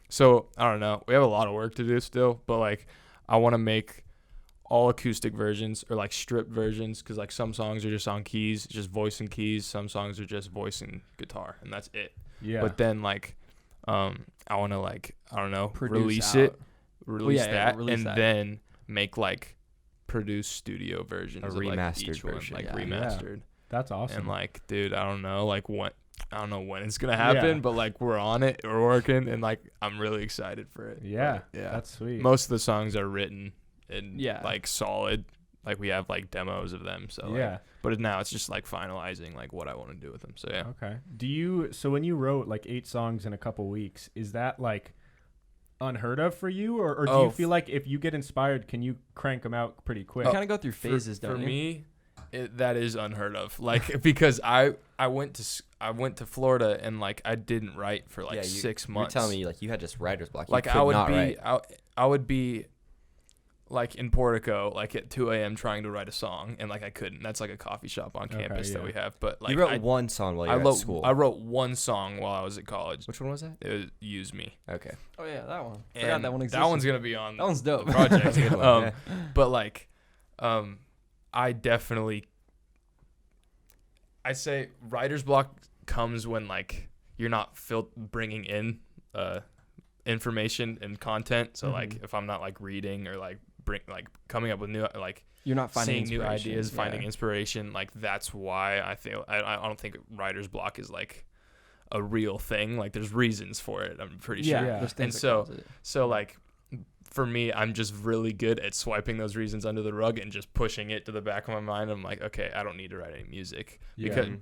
so I don't know. We have a lot of work to do still, but like I want to make all acoustic versions or like stripped versions, because like some songs are just on keys, just voice and keys. Some songs are just voice and guitar, and that's it. Yeah. But then like, I want to like, I don't know, Produce release out. that, and then make like produced studio versions, A of like remastered each one, version. like Yeah. remastered. That's awesome. And like, dude, I don't know, like when it's gonna happen, Yeah. but like we're on it, we're working, and like I'm really excited for it. yeah, But, yeah. that's sweet. Most of the songs are written and Yeah. like solid. Like we have like demos of them, so yeah. like, but now it's just like finalizing like what I want to do with them. So yeah. Okay. So when you wrote like 8 songs in a couple weeks, is that like unheard of for you, or do you feel like if you get inspired, can you crank them out pretty quick? You kind of go through phases, for don't you? me, that is unheard of. Like because I went to Florida and like I didn't write for like 6 months. You're telling me like you had just writer's block. You Like could I would not be write. I would be like in Portico like at 2 a.m. trying to write a song, and like I couldn't. That's like a coffee shop on campus that we have. But like You wrote one song while you were at school. I wrote one song while I was at college. Which one was that? It was Use Me. Okay. Oh yeah, that one. And Forgot that one existed. that one's gonna be on That one's dope. the project. That's a good one, yeah. But like, I definitely, I say writer's block comes when like you're not bringing in information and content. So like if I'm not like reading or like coming up with new like You're not finding seeing new inspiration. ideas, finding Yeah. inspiration. Like that's why I feel I don't think writer's block is like a real thing. Like there's reasons for it. I'm pretty sure. Yeah. There's things And that cause it. So like for me, I'm just really good at swiping those reasons under the rug and just pushing it to the back of my mind. I'm like, okay, I don't need to write any music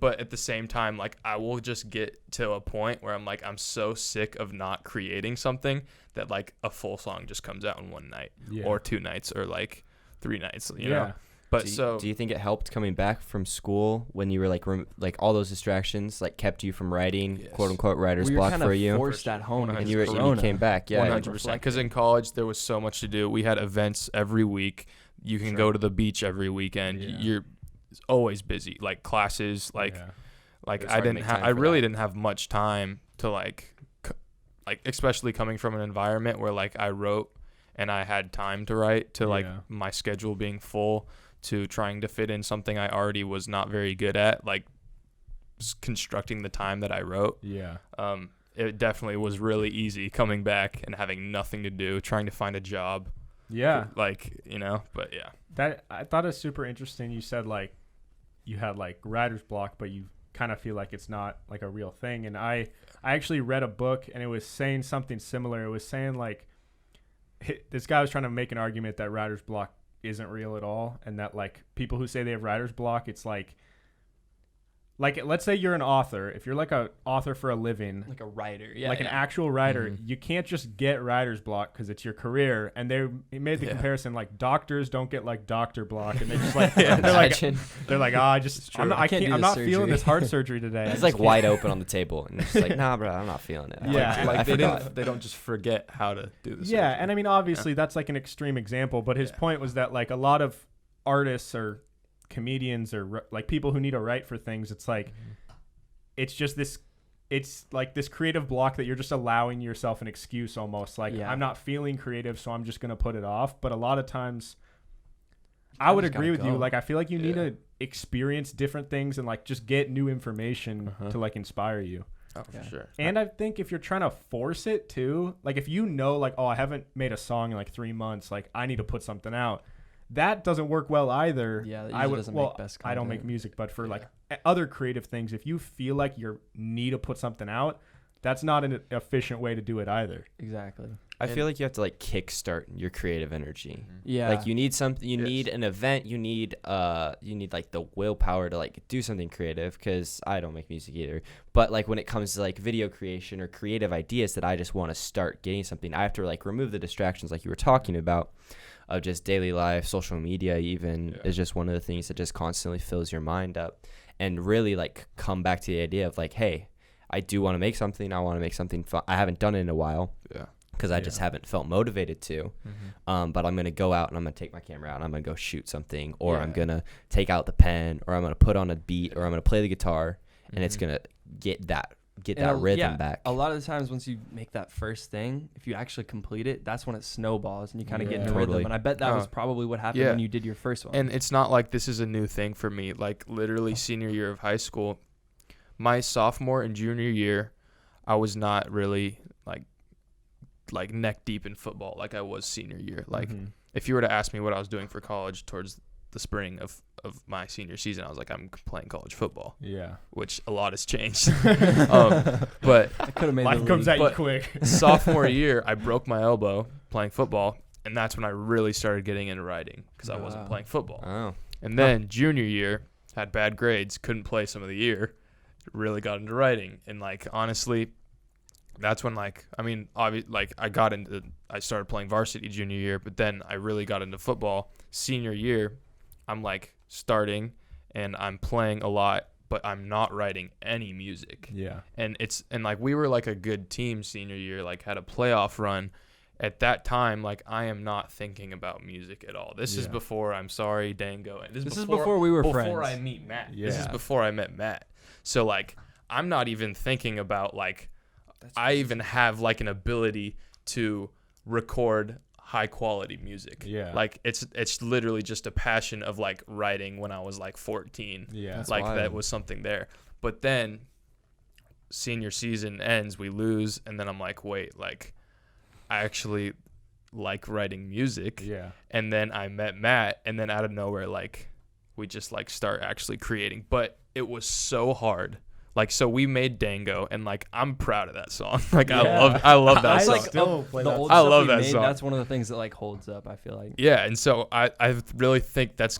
but at the same time, like I will just get to a point where I'm like, I'm so sick of not creating something that like a full song just comes out in one night or 2 nights or like 3 nights, you know? But do you think it helped coming back from school when you were like like all those distractions like kept you from writing Yes. quote unquote writer's Well, you're block kinda for you? forced at home, And And because you of came Corona. back, yeah. 100%. Because in college there was so much to do. We had events every week. You can go to the beach every weekend. Yeah. You're always busy. Like classes, like It like was I hard to didn't make have. time I for really that. didn't have much time to like especially coming from an environment where like I wrote and I had time to write, to like my schedule being full, to trying to fit in something I already was not very good at, like constructing the time that I wrote. It definitely was really easy coming back and having nothing to do, trying to find a job. Like, you know, but yeah. That I thought it was super interesting. You said like you had like writer's block, but you kind of feel like it's not like a real thing. And I actually read a book and it was saying something similar. It was saying like this guy was trying to make an argument that writer's block isn't real at all, and that like people who say they have writer's block, it's like let's say you're an author. If you're like a author for a living, Like a writer. an actual writer, you can't just get writer's block because it's your career. And he made the comparison like doctors don't get like doctor block, and they just like they're like I'm not feeling this heart surgery today. It's like wide open on the table, and it's like, nah, bro, I'm not feeling it. They don't just forget how to do this. Yeah, and I mean obviously that's like an extreme example, but his point was that like a lot of artists or comedians or like people who need to write for things, it's like it's just this. It's like this creative block that you're just allowing yourself an excuse almost. Like, I'm not feeling creative, so I'm just going to put it off. But a lot of times I would agree with you. Like, I feel like you need to experience different things and like just get new information to like inspire you. Oh, for sure. And I think if you're trying to force it too, like if you know like, oh, I haven't made a song in like 3 months, like I need to put something out. That doesn't work well either. Yeah, I would. doesn't Well, make best I don't make music, but for like other creative things, if you feel like you need to put something out, that's not an efficient way to do it either. Exactly. I feel like you have to like kickstart your creative energy. Yeah. Like you need something. You need an event. You need like the willpower to like do something creative. Because I don't make music either. But like when it comes to like video creation or creative ideas that I just want to start getting something, I have to like remove the distractions like you were talking about. Of just daily life, social media even is just one of the things that just constantly fills your mind up, and really like come back to the idea of like, hey, I do want to make something. I want to make something fun. I haven't done it in a while because I just haven't felt motivated to. But I'm gonna go out and I'm gonna take my camera out and I'm gonna go shoot something, or I'm gonna take out the pen, or I'm gonna put on a beat, or I'm gonna play the guitar, and it's gonna get that rhythm back. A lot of the times once you make that first thing, if you actually complete it, that's when it snowballs and you kind of get into rhythm. And I bet that was probably what happened when you did your first one. And it's not like this is a new thing for me. Like literally senior year of high school, my sophomore and junior year, I was not really like neck deep in football like I was senior year. Like if you were to ask me what I was doing for college towards the spring of my senior season, I was like, I'm playing college football. Yeah. Which a lot has changed. But life comes at you quick. Sophomore year, I broke my elbow playing football, and that's when I really started getting into writing because I wasn't playing football. Oh. And then junior year, had bad grades, couldn't play some of the year, really got into writing. And like honestly, that's when I started playing varsity junior year, but then I really got into football senior year. I'm like starting and I'm playing a lot, but I'm not writing any music. Yeah. And like we were like a good team senior year, like had a playoff run. At that time, like I am not thinking about music at all. This is before I'm sorry, Dango. And this is before we were friends. Before I meet Matt. Yeah. This is before I met Matt. So like I'm not even thinking about like I even have like an ability to record high quality music. Yeah. Like it's literally just a passion of like writing when I was like 14. Yeah. That's like wild. That was something there. But then senior season ends, we lose, and then I'm like, wait, like I actually like writing music. Yeah. And then I met Matt, and then out of nowhere, like we just like start actually creating. But it was so hard. Like, so we made Dango, and like I'm proud of that song. Like I love that song. I love that song. That's one of the things that like holds up, I feel like. Yeah, and so I really think that's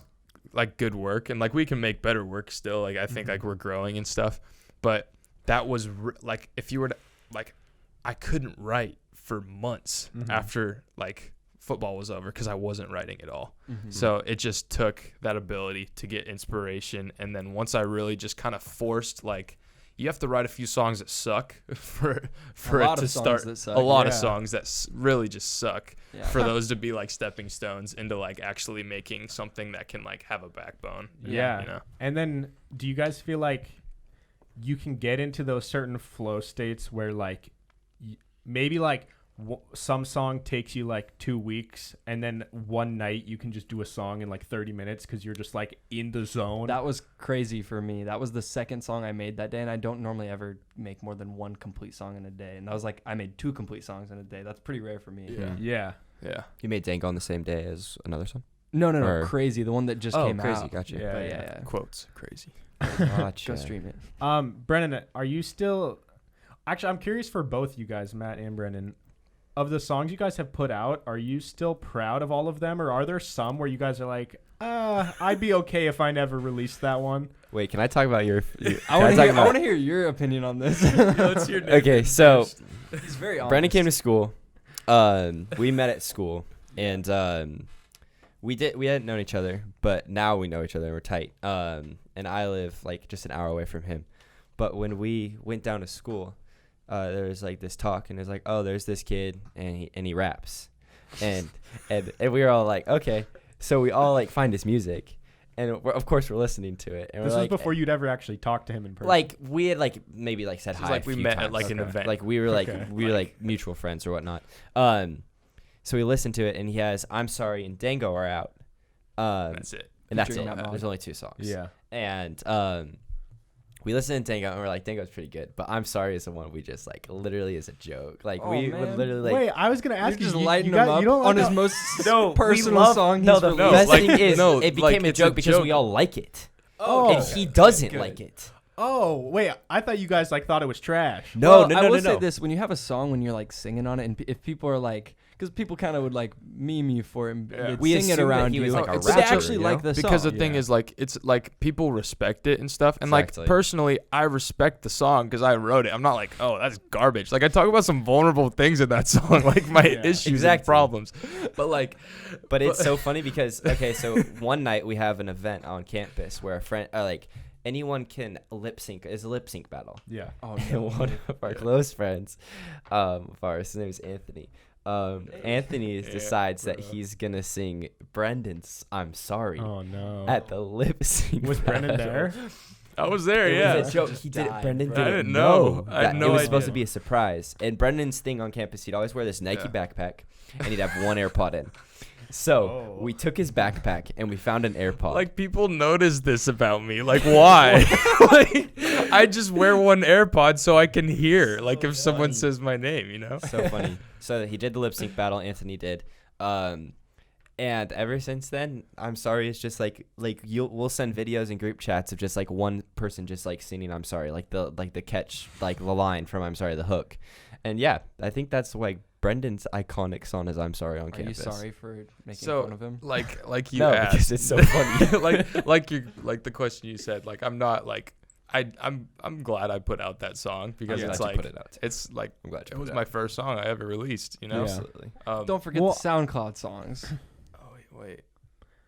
like good work, and like we can make better work still. Like I think like we're growing and stuff. But that was like if you were to like I couldn't write for months after like football was over because I wasn't writing at all. So it just took that ability to get inspiration, and then once I really just kind of forced like you have to write a few songs that suck for it to start. A lot of songs that really just suck for those to be like stepping stones into like actually making something that can like have a backbone. Yeah. You know? And then do you guys feel like you can get into those certain flow states where like maybe like some song takes you like 2 weeks, and then one night you can just do a song in like 30 minutes because you're just like in the zone? That was crazy for me. That was the second song I made that day, and I don't normally ever make more than one complete song in a day. And that was like I made 2 complete songs in a day. That's pretty rare for me. Yeah. You made Dango on the same day as another song? No. Crazy, the one that just came Crazy, out. Gotcha. Yeah. Quotes, crazy. Gotcha. Go stream it. Brennan, are you still? Actually, I'm curious for both you guys, Matt and Brennan. Of the songs you guys have put out, are you still proud of all of them, or are there some where you guys are like, I'd be okay if I never released that one? Wait, can I talk about your I want to hear your opinion on this. Let's hear okay, so he's very honest. Brennan came to school. We met at school, and we hadn't known each other, but now we know each other and we're tight. And I live like just an hour away from him. But when we went down to school, there was like this talk, and it's like, oh, there's this kid, and he raps, and we were all like, okay. So we all like find his music, and of course we're listening to it. And This we're was like, before you'd ever actually talked to him in person. like we had like maybe like said This is hi. like a we few met at times. like an Okay. event. Like we were like Okay. mutual friends or whatnot. So we listened to it, and he has "I'm Sorry" and "Dango" are out. That's it. And that's Featuring it. Matt Mogg. There's only 2 songs. yeah. And we listened to Dango, and we're like, Dango's pretty good, but "I'm Sorry" is the one we just like literally is a joke. Like Oh, we man. would literally like. Wait, I was gonna You're ask just you. lighting you him got- up you don't on like his that- most No, personal song. No, he's the released. best like- thing is no, it like, became a it's a joke because we joke. all like it, Oh, and he doesn't Good. like it. Oh, wait. I thought you guys like thought it was trash. No, Well, no, I no, will no, say no. this: when you have a song, when you're like singing on it, and if people are like, because people kind of would like meme you for it, and Yeah. they'd We sing it assumed that around he you, was, like, a but they rapper, actually you like know? the Because song. the thing Yeah. is, like, it's like people respect it and stuff. And Exactly. like personally, I respect the song because I wrote it. I'm not like, oh, that's garbage. Like I talk about some vulnerable things in that song, like my Yeah. issues Exactly. and problems. But like, But it's so funny because okay, so one night we have an event on campus where a friend, like anyone can lip sync. It's a lip sync battle. Yeah. Oh And no! one of our close friends, of ours, his name is Anthony. Anthony Yeah, decides that bro. he's gonna sing Brendan's "I'm Sorry" Oh no. at the lip sync. Was Brendan battle. there? I was there. It Yeah. was a joke. Just He did. died, Brendan bro. didn't, I didn't know. I had that no it was supposed idea. to be a surprise. And Brendan's thing on campus, he'd always wear this Nike Yeah. backpack, and he'd have one AirPod in. So Oh. we took his backpack and we found an AirPod. Like people notice this about me. Like why? Like I just wear one AirPod so I can hear. Like if someone says my name, you know. so funny. So he did the lip sync battle. Anthony did. And ever since then, I'm sorry. It's just like we'll send videos and group chats of just like one person just like singing "I'm sorry," like the catch, like the line from "I'm sorry," the hook. And yeah, I think that's like Brendan's iconic song is "I'm Sorry" on Are you campus. sorry for making So fun of him? like you No, asked. because it's so funny. like the question you said. Like I'm not like I'm glad I put out that song because I'm it's glad you like put it out. it's like I'm glad you it put was it my out. first song I ever released. You know. Yeah. Absolutely. Don't forget Well- the SoundCloud songs Oh wait.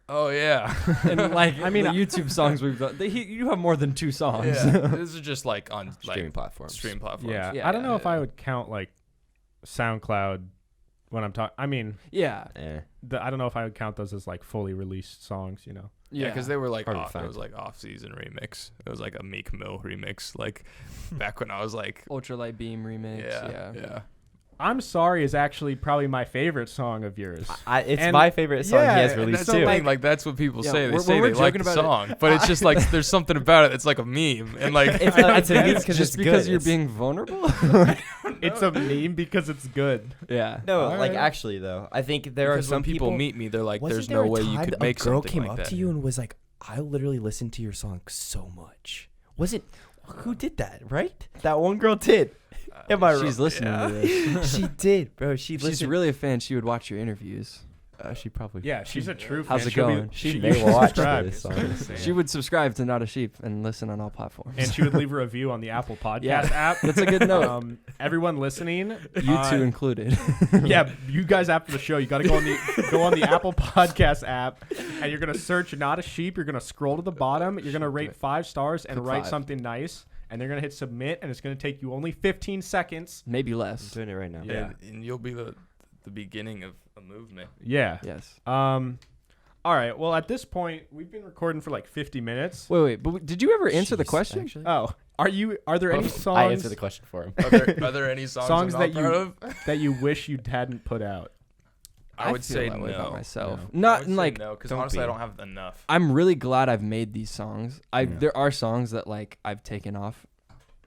Oh yeah. and like I mean, the YouTube songs we've done. You have more than 2 songs. Yeah. These are just like on Streaming like platforms. stream platforms. Yeah. Yeah, I don't know if yeah. I would count like SoundCloud when I'm talking. I mean, yeah, I don't know if I would count those as like fully released songs. You know. Yeah, because they were like Hard to off. It find. was like off-season remix. It was like a Meek Mill remix. Like back when I was like, Ultralight Beam remix. yeah. I'm Sorry is actually probably my favorite song of yours. It's And- my favorite song yeah, he has and released That's too. the thing. Like that's what people Yeah, say. They we're- say we're they like joking the about it. song, but it's just like there's something about it. It's like a meme, and like It's a meme because Just it's because good. you're It's- being vulnerable. It's a meme because it's good. Yeah. No, All like right. actually though, I think there because are some when people meet me, they're like, Wasn't "There's there no a way you time could make a girl something came like up that." to you and was like, "I literally listened to your song so much." Was it? Who did that? Right? That one girl did. Am I wrong? She's listening to this. She did, bro. She She's listened. really a fan. She would watch your interviews. She probably. Yeah, she's a true fan. How's it She'll be- going? She you may should watch subscribe. this. Honestly. She would subscribe to Not a Sheep and listen on all platforms. And she would leave a review on the Apple Podcast Yeah, app. that's a good note. Everyone listening, You two included. yeah, you guys after the show, you got to go on the Apple Podcast app, and you're gonna search "Not a Sheep." You're gonna scroll to the bottom. You're gonna rate 5 stars and Click write 5. something nice, and they're gonna hit submit, and it's gonna take you only 15 seconds. Maybe I'm less. doing it right now. Yeah. and you'll be the beginning of a movement. Yeah. Yes. All right. Well, at this point, we've been recording for like 50 minutes. Wait. But did you ever answer the Jeez, question? actually. Oh, are there any songs I answered the question for him. Are there any songs, Songs I'm not that proud you- of? that you wish you hadn't put out? I would feel say that way about no. myself. No. Not in like. no, because don't honestly, be. I don't have enough. I'm really glad I've made these songs. Yeah. There are songs that like I've taken off,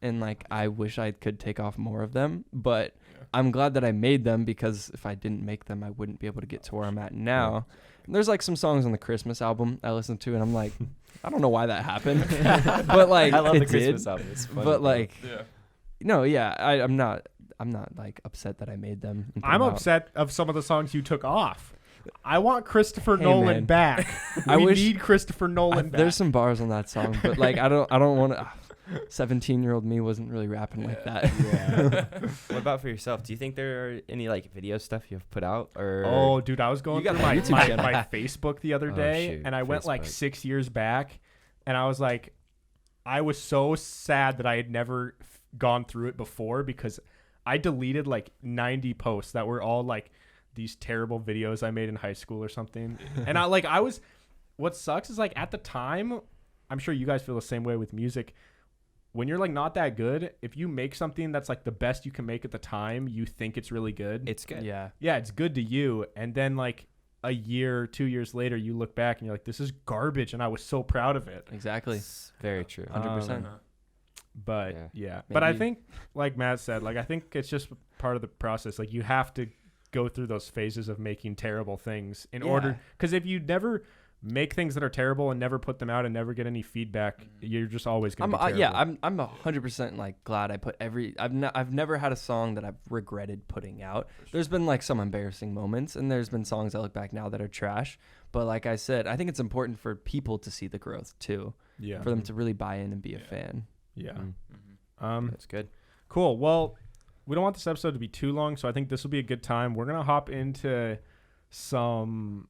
and like I wish I could take off more of them. But I'm glad that I made them because if I didn't make them, I wouldn't be able to get to where I'm at now. There's like some songs on the Christmas album I listened to, and I'm like, I don't know why that happened, but like I love it the Christmas did. album. It's funny, But bro. like, Yeah. no, yeah, I'm not like upset that I made them. and put I'm them out. upset of some of the songs you took off. I want Christopher Hey, Nolan man. back. I we wish- need Christopher Nolan back. There's some bars on that song, but like I don't want to. 17-year-old me wasn't really rapping like that. Yeah. What about for yourself? Do you think there are any like video stuff you've put out or? Oh, dude, I was going You got through my my, YouTube my, channel. my Facebook the other Oh, day, shoot, and I went like Facebook. 6 years back, and I was like, I was so sad that I had never gone through it before because I deleted like 90 posts that were all like these terrible videos I made in high school or something. And I was what sucks is like at the time, I'm sure you guys feel the same way with music. When you're like not that good, if you make something that's like the best you can make at the time, you think it's really good. It's good. Yeah. Yeah, it's good to you. And then like a year, 2 years later, you look back and you're like, this is garbage. And I was so proud of it. Exactly. It's very true. 100%. But Yeah. yeah. But I Maybe- think, like Matt said, like I think it's just part of the process. Like you have to go through those phases of making terrible things in order. Because if you never make things that are terrible and never put them out and never get any feedback, you're just always gonna be terrible. Yeah, I'm 100% like glad I put I've never had a song that I've regretted putting out. There's been like some embarrassing moments, and there's been songs I look back now that are trash. But like I said, I think it's important for people to see the growth too. Yeah. For them to really buy in and be a fan. Yeah. That's good. Cool. Well, we don't want this episode to be too long, so I think this will be a good time. We're gonna hop into some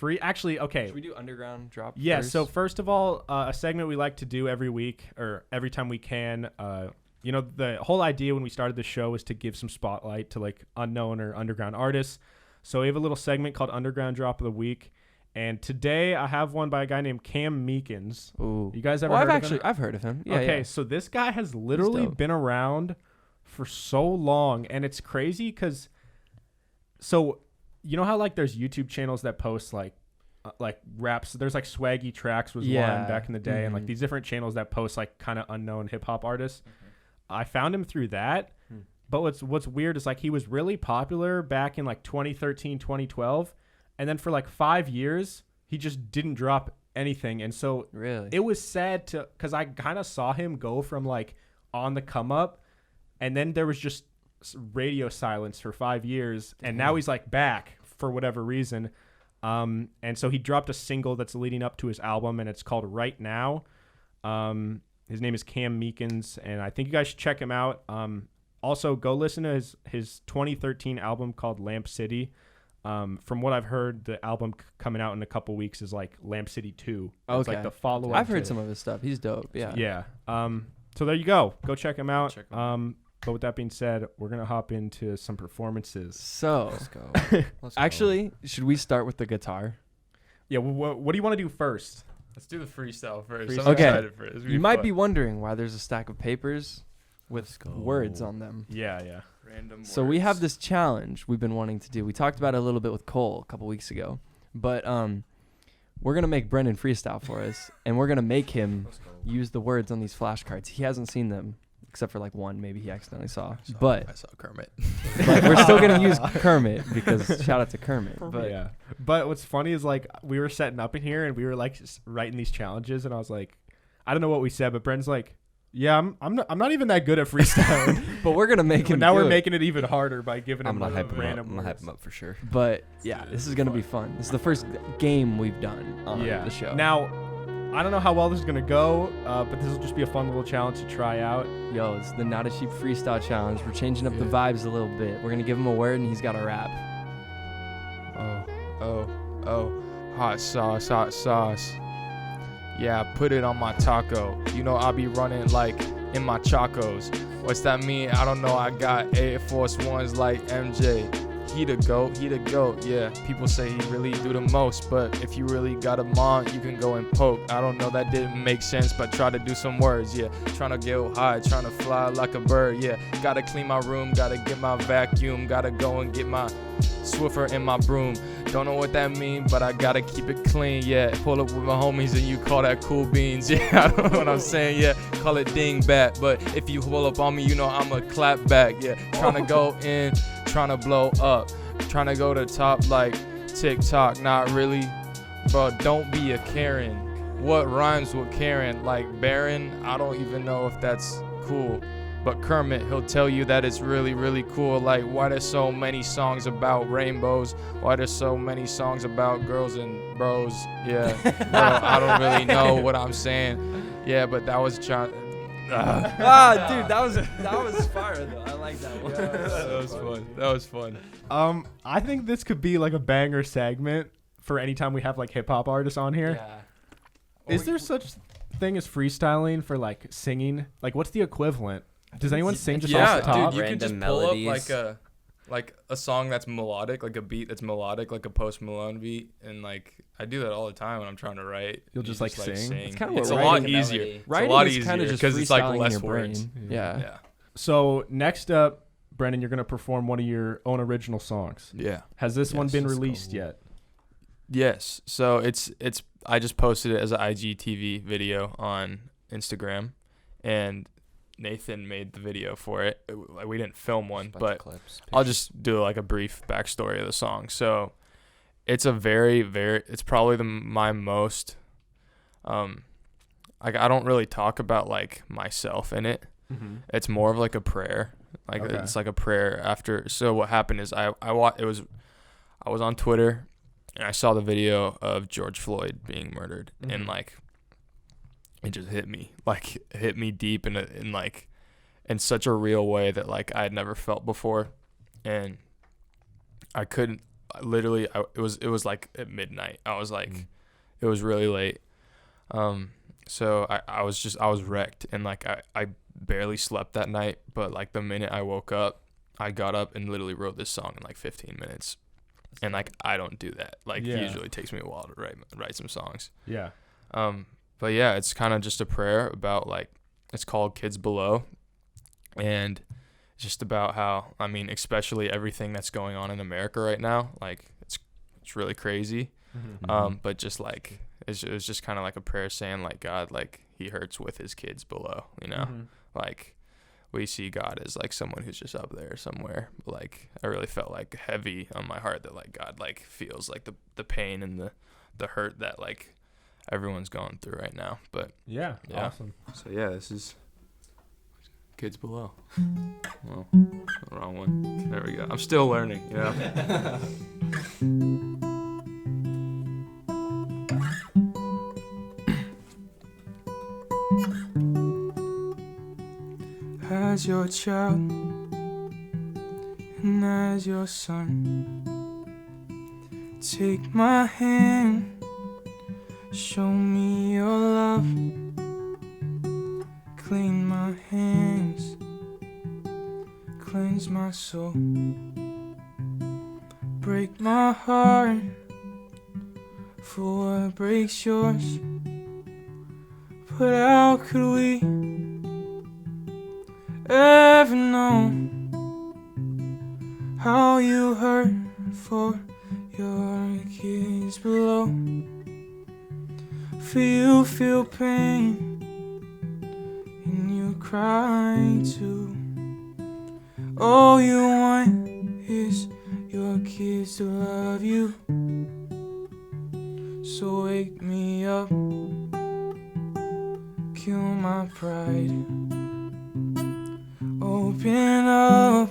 okay. Should we do underground drop? Yeah. first? So first of all, a segment we like to do every week or every time we can. The whole idea when we started the show was to give some spotlight to like unknown or underground artists. So we have a little segment called Underground Drop of the Week, and today I have one by a guy named Cam Meekins. Ooh. You guys ever heard of him? I've heard of him. Yeah, Okay, yeah. so this guy has literally dope. been around for so long, and it's crazy because, so you know how like there's YouTube channels that post like raps. There's like Swaggy Tracks was one back in the day, and like these different channels that post like kind of unknown hip hop artists. I found him through that, but what's weird is like he was really popular back in like 2013, 2012, and then for like 5 years he just didn't drop anything, and so Really? it was sad because I kind of saw him go from like on the come up, and then there was just radio silence for 5 years, and now he's like back for whatever reason. And so he dropped a single that's leading up to his album, and it's called Right Now. His name is Cam Meekins, and I think you guys should check him out. Also, go listen to his 2013 album called Lamp City. From what I've heard, the album coming out in a couple weeks is like Lamp City 2. It's like the follow-up. I've heard some of his stuff. He's dope. Yeah. Yeah. So there you go. Go check him out. Check him out. But with that being said, we're going to hop into some performances. So, Let's go. actually, should we start with the guitar? Yeah, what do you want to do first? Let's do the freestyle first. Freestyle. I'm Okay. excited for it. This will You might fun. be wondering why there's a stack of papers with Let's go. words on them. Yeah. Random So we words. have this challenge we've been wanting to do. We talked about it a little bit with Cole a couple weeks ago, but we're gonna make Brendan freestyle for us, and we're gonna make him Let's go. use the words on these flashcards. He hasn't seen them except for like one, maybe he accidentally saw. But I saw Kermit. we're still gonna use Kermit because shout out to Kermit. But yeah. But what's funny is like we were setting up in here and we were like just writing these challenges, and I was like, I don't know what we said, but Bren's like, yeah, I'm not even that good at freestyling. but we're gonna make But him. now do we're it. making it even harder by giving I'm him gonna like hype him up. random I'm gonna hype words. him up for sure. But yeah, do this this. is gonna be fun. This is the first game we've done on the show. Now, I don't know how well this is gonna go, but this will just be a fun little challenge to try out. Yo, it's the Not a Cheap Freestyle Challenge. We're changing up the vibes a little bit. We're gonna give him a word and he's got to rap. Oh, hot sauce. Yeah, I put it on my taco. You know I be running like in my chacos. What's that mean? I don't know. I got Air Force Ones like MJ. He the GOAT, yeah. People say he really do the most, but if you really got him on, you can go and poke. I don't know, that didn't make sense, but try to do some words, yeah. Trying to get high, trying to fly like a bird, yeah. Gotta clean my room, gotta get my vacuum, gotta go and get my Swiffer in my broom. Don't know what that mean, but I gotta keep it clean, yeah. Pull up with my homies and you call that cool beans, yeah. I don't know what I'm saying, yeah. Call it dingbat, but if you pull up on me, you know I'ma clap back, yeah. Trying to go in, trying to blow up, trying to go to top like TikTok, not really. Bro, don't be a Karen. What rhymes with Karen? Like Baron? I don't even know if that's cool. But Kermit, he'll tell you that it's really, really cool. Like, why there's so many songs about rainbows? Why there's so many songs about girls and bros? Yeah, bro, I don't really know what I'm saying. Yeah, but that was dude, Dude, that was fire though. I like that one. That was fun. I think this could be like a banger segment for any time we have like hip hop artists on here. Yeah. Is there such thing as freestyling for like singing? Like, what's the equivalent? Does anyone sing just off the top? Dude, you can just Random pull melodies. up like like a song that's melodic, like a beat that's melodic, like a Post Malone beat, and like I do that all the time when I'm trying to write. You'll just like sing. It's kinda It's what a lot writing a easier. melody. It's Writing a lot is kind of easier just because it's like freestyling in less your words. brain. Yeah. Yeah. So next up, Brendan, you're gonna perform one of your own original songs. Yeah. Has this one Yes, been let's released go. yet? Yes. So it's I just posted it as an IGTV video on Instagram, and Nathan made the video for it. Like we didn't film one, but I'll just do like a brief backstory of the song. So it's a very, very, it's probably my most, like I don't really talk about like myself in it. Mm-hmm. It's more of like a prayer. Like Okay. it's like a prayer after. So what happened is I was on Twitter and I saw the video of George Floyd being murdered, and Mhm. like it just hit me. Like it hit me deep in like in such a real way that like I had never felt before. And I couldn't literally it was like at midnight. I was like it was really late. So I was wrecked, and like I barely slept that night, but like the minute I woke up, I got up and literally wrote this song in like 15 minutes. And like I don't do that. Like Yeah. usually it takes me a while to write some songs. Yeah. But yeah, it's kind of just a prayer about like it's called Kids Below, and it's just about how, I mean, especially everything that's going on in America right now, like it's really crazy. Mm-hmm. But just like it was just kind of like a prayer saying like God, like he hurts with his kids below, you know. Mm-hmm. Like we see God as like someone who's just up there somewhere. But like I really felt like heavy on my heart that like God like feels like the pain and the hurt that like everyone's going through right now. But Yeah. Yeah. Awesome. so yeah, this is Kids Below. Well, wrong one. There we go. I'm still learning, you know. As your child and as your son, take my hand, show me your love, clean my hands, cleanse my soul, break my heart for what breaks yours. But how could we ever know how you hurt for your kids below? For you feel pain and you cry too. All you want is your kids to love you. So wake me up, kill my pride, open up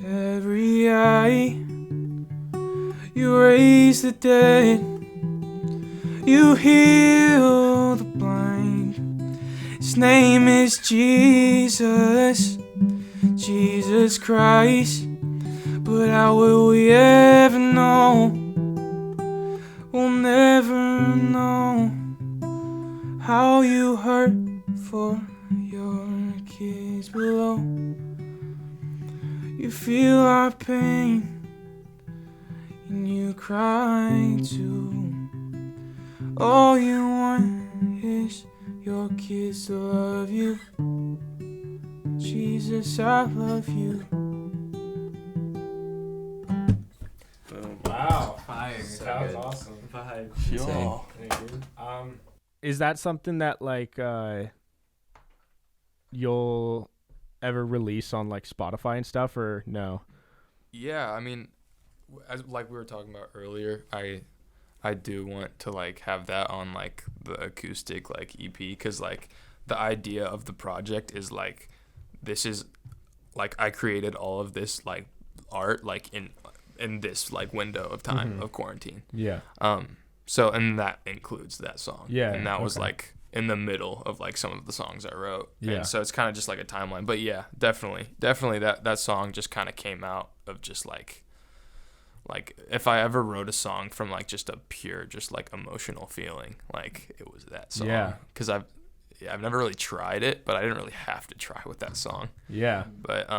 every eye. You raise the dead, you heal the blind. His name is Jesus, Jesus Christ. But how will we ever know? We'll never know how you hurt for your kids below. You feel our pain and you cry too. All you want is your kids to love you. Jesus, I love you. Boom. Wow. Fire. So That was good. awesome. Yo. Is that something that like you'll ever release on like Spotify and stuff, or no? Yeah, I mean, as like we were talking about earlier, I do want to like have that on like the acoustic like EP, because like the idea of the project is like this is like I created all of this like art like in this like window of time of quarantine. Yeah. So and that includes that song. Yeah, And that was okay. like in the middle of like some of the songs I wrote. Yeah. And so it's kind of just like a timeline. But yeah, definitely that song just kind of came out of just like if I ever wrote a song from like just a pure just like emotional feeling, like it was that song. Yeah. Because I've never really tried it, but I didn't really have to try with that song. Yeah. But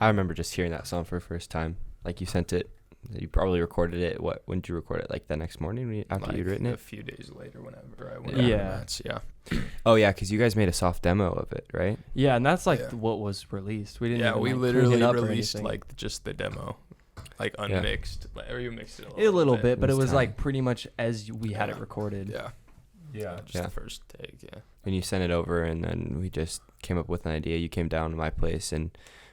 I remember just hearing that song for the first time. Like you sent it. You probably recorded it. When did you record it? Like the next morning after you'd written it? A few days later, whenever I went. Yeah. Yeah. Oh yeah, because you guys made a soft demo of it, right? Yeah, and that's like Yeah. what was released. We didn't. Yeah, even, we like, literally clean it up or released anything. like just the demo, like unmixed. Like, or you mixed it a little bit, but It it was was time. like pretty much as we had it Yeah. recorded. Yeah. Yeah. Just Yeah. the first take. Yeah. And you sent it over, and then we just came up with an idea. You came down to my place, and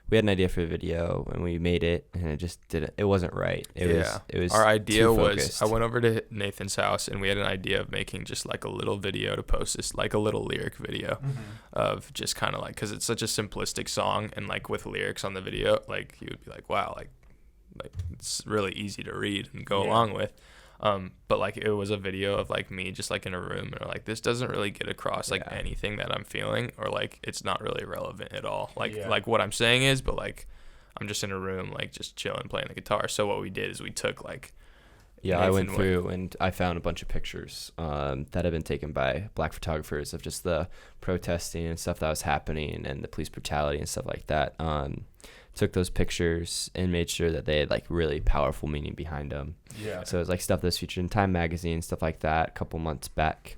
we had an idea for the video, and we made it, and it just didn't. It wasn't right. It was. Our idea too was focused. I went over to Nathan's house, and we had an idea of making just like a little video to post this, like a little lyric video of just kind of like, because it's such a simplistic song, and like with lyrics on the video, like you would be like, wow, like it's really easy to read and go along with. But like it was a video of like me just like in a room, and like this doesn't really get across like anything that I'm feeling, or like it's not really relevant at all. Like what I'm saying is, but like I'm just in a room like just chilling playing the guitar. So what we did is we took like I went through and I found a bunch of pictures that had been taken by black photographers of just the protesting and stuff that was happening and the police brutality and stuff like that. Took those pictures and made sure that they had like really powerful meaning behind them. Yeah. So it was like stuff that was featured in Time magazine, stuff like that, a couple months back.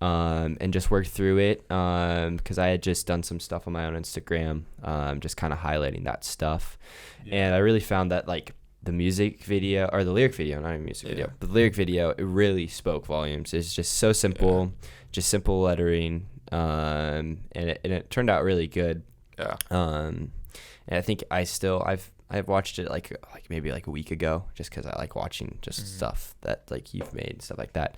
And just worked through it because I had just done some stuff on my own Instagram, just kind of highlighting that stuff. And I really found that like the music video, or the lyric video, not even music video, the lyric video, it really spoke volumes. It's just so simple, just simple lettering, and it turned out really good. Yeah. And I think I've watched it like maybe like a week ago, just because I like watching just stuff that like you've made and stuff like that,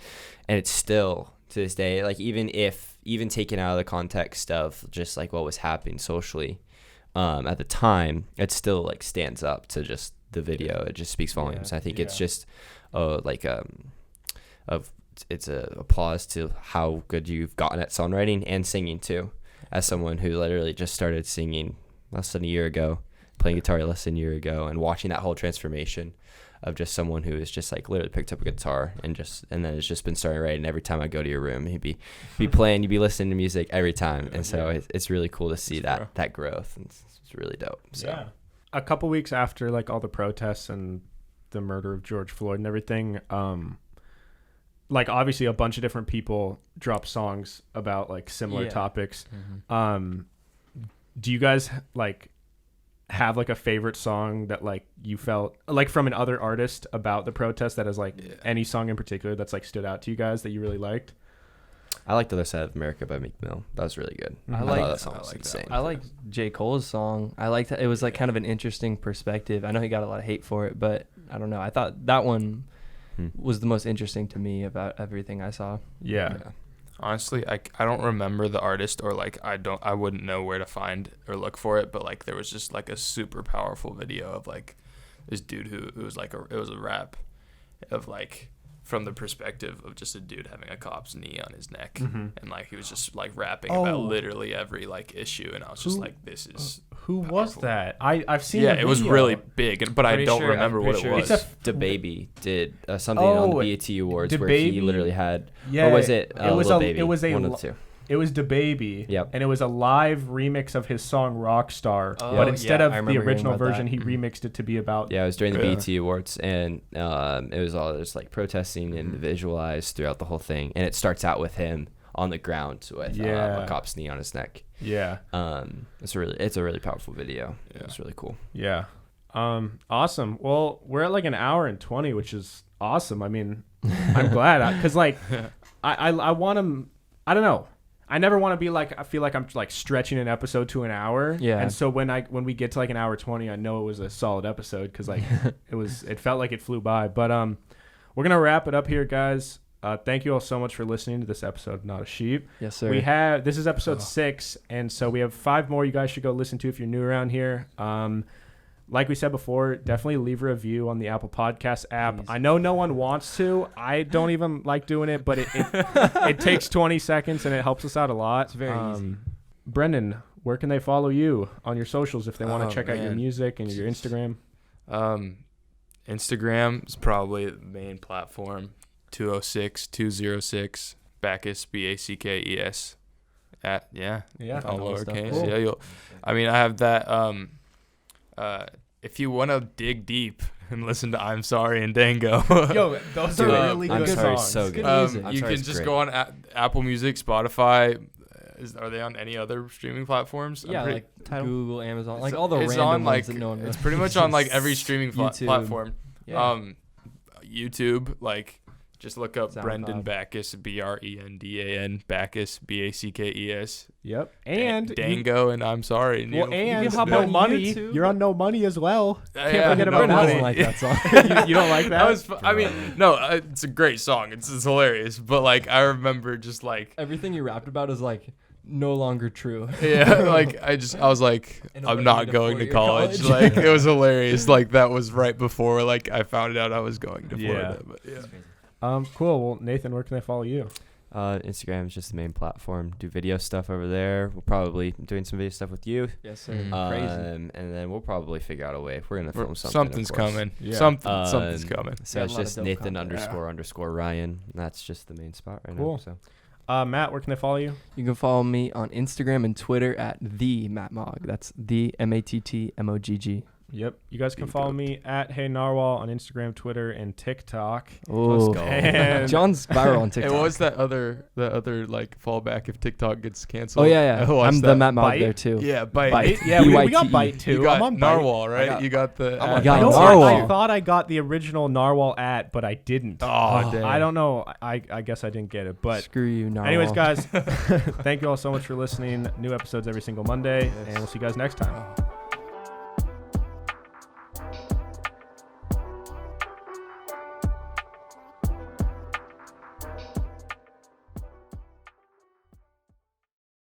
and it's still to this day, like even taken out of the context of just like what was happening socially at the time, it still like stands up to just the video. It just speaks volumes. I think it's just it's a applause to how good you've gotten at songwriting and singing too, as someone who literally just started singing less than a year ago, playing guitar less than a year ago, and watching that whole transformation of just someone who is just like literally picked up a guitar and then it's just been starting writing. Every time I go to your room, he'd be playing, you'd be listening to music every time, and so it's really cool to see that growth, and it's really dope. So a couple weeks after like all the protests and the murder of George Floyd and everything, like obviously a bunch of different people dropped songs about like similar topics. Do you guys like have like a favorite song that like you felt like from another artist about the protest that has like any song in particular that's like stood out to you guys that you really liked? I like The Other Side of America by Meek Mill. That was really good. I thought like that song was insane. I like J. Cole's song. I liked it. It was like kind of an interesting perspective. I know he got a lot of hate for it, but I don't know. I thought that one was the most interesting to me about everything I saw. Yeah. Honestly, I don't remember the artist, or like I wouldn't know where to find or look for it, but like there was just like a super powerful video of like this dude who it was like it was a rap of like from the perspective of just a dude having a cop's knee on his neck, and like he was just like rapping about literally every like issue, and I was just like, this is who powerful. Was that? I've seen it the was video. really big, but I Pretty don't sure- remember I'm what pretty it sure was. DaBaby did something on the BET Awards where he DaBaby? literally had, Yeah, or was it it was Lil a- Baby? it was a one of lo- the two. It was DaBaby. Yep. And it was a live remix of his song Rockstar. Oh, but instead yeah, of I the remember hearing original about that. version, he remixed it to be about. Yeah, it was during the Yeah. BET Awards, and it was all just like protesting and visualized throughout the whole thing. And it starts out with him on the ground with a cop's knee on his neck. Yeah. It's a really powerful video. Yeah. It's really cool. Yeah. Awesome. Well, we're at like an hour and 20, which is awesome. I mean, I'm glad because like I want to, I don't know. I never want to be like, I feel like I'm like stretching an episode to an hour. Yeah. And so when we get to like an hour 20, I know it was a solid episode because like it felt like it flew by. But we're going to wrap it up here, guys. Thank you all so much for listening to this episode of Not a Sheep. Yes, sir. This is episode 6, and so we have 5 more you guys should go listen to if you're new around here. Like we said before, definitely leave a review on the Apple Podcast app. Please. I know no one wants to. I don't even like doing it, but it takes 20 seconds and it helps us out a lot. It's very easy. Brendan, where can they follow you on your socials if they want to check out your man. music and your Instagram? Instagram is probably the main platform. 206 Bacchus Backes @ Yeah. all all that stuff. lowercase. Cool. Yeah, I have that. if you want to dig deep and listen to I'm Sorry and Dango, Yo, those are really I'm good Sorry is songs. so good. I'm you Sorry can is just great. go on Apple Music, Spotify. Are they on any other streaming platforms? Yeah, like Tidal. Google, Amazon, like all the it's random on, like, ones that no one it's really pretty much on like uses. every streaming YouTube. platform. Yeah. YouTube, like just look up SoundCloud. Brendan Backus, Brendan Backus, Backes. Yep. And Dango and I'm Sorry. And well, and can hop No on Money. YouTube. You're on No Money as well. yeah, forget about Brendan Money. doesn't like that song. You don't like that? that was. I mean, no, it's a great song. It's hilarious. But like, I remember just like, Everything you rapped about is like no longer true. yeah, like I was like, And I'm nobody not to going to four-year college. college. Like it was hilarious. Like that was right before like I found out I was going to Florida. But yeah. Cool. Well, Nathan, where can they follow you? Instagram is just the main platform. Do video stuff over there. We'll probably be doing some video stuff with you. Yes, sir. Mm. Crazy. And then we'll probably figure out a way. We're gonna film something. Something's of course. coming. Yeah. Something's coming. So We it's have a lot just of dope Nathan content. __ Ryan. That's just the main spot right Cool. now. So Matt, where can they follow you? You can follow me on Instagram and Twitter at the Matt Mogg. That's the MATTMOGG. Yep. You guys can follow me at Hey Narwhal on Instagram, Twitter, and TikTok. Oh, go. And John's viral on TikTok. It was that other like fallback if TikTok gets canceled. Oh yeah, I yeah. watched I'm the that. Matt Mogg Bite? there too. Yeah, Bite. Bite. yeah, we got BYTE. Bite too. You got I'm on Bite. Narwhal, right? You got the. I'm on ad. Bite. No, Narwhal. I thought I got the original Narwhal at, but I didn't. Oh, dang. I don't know. I guess I didn't get it. But Screw you, Narwhal. anyways, guys, thank you all so much for listening. New episodes every single Monday, and we'll see you guys next time.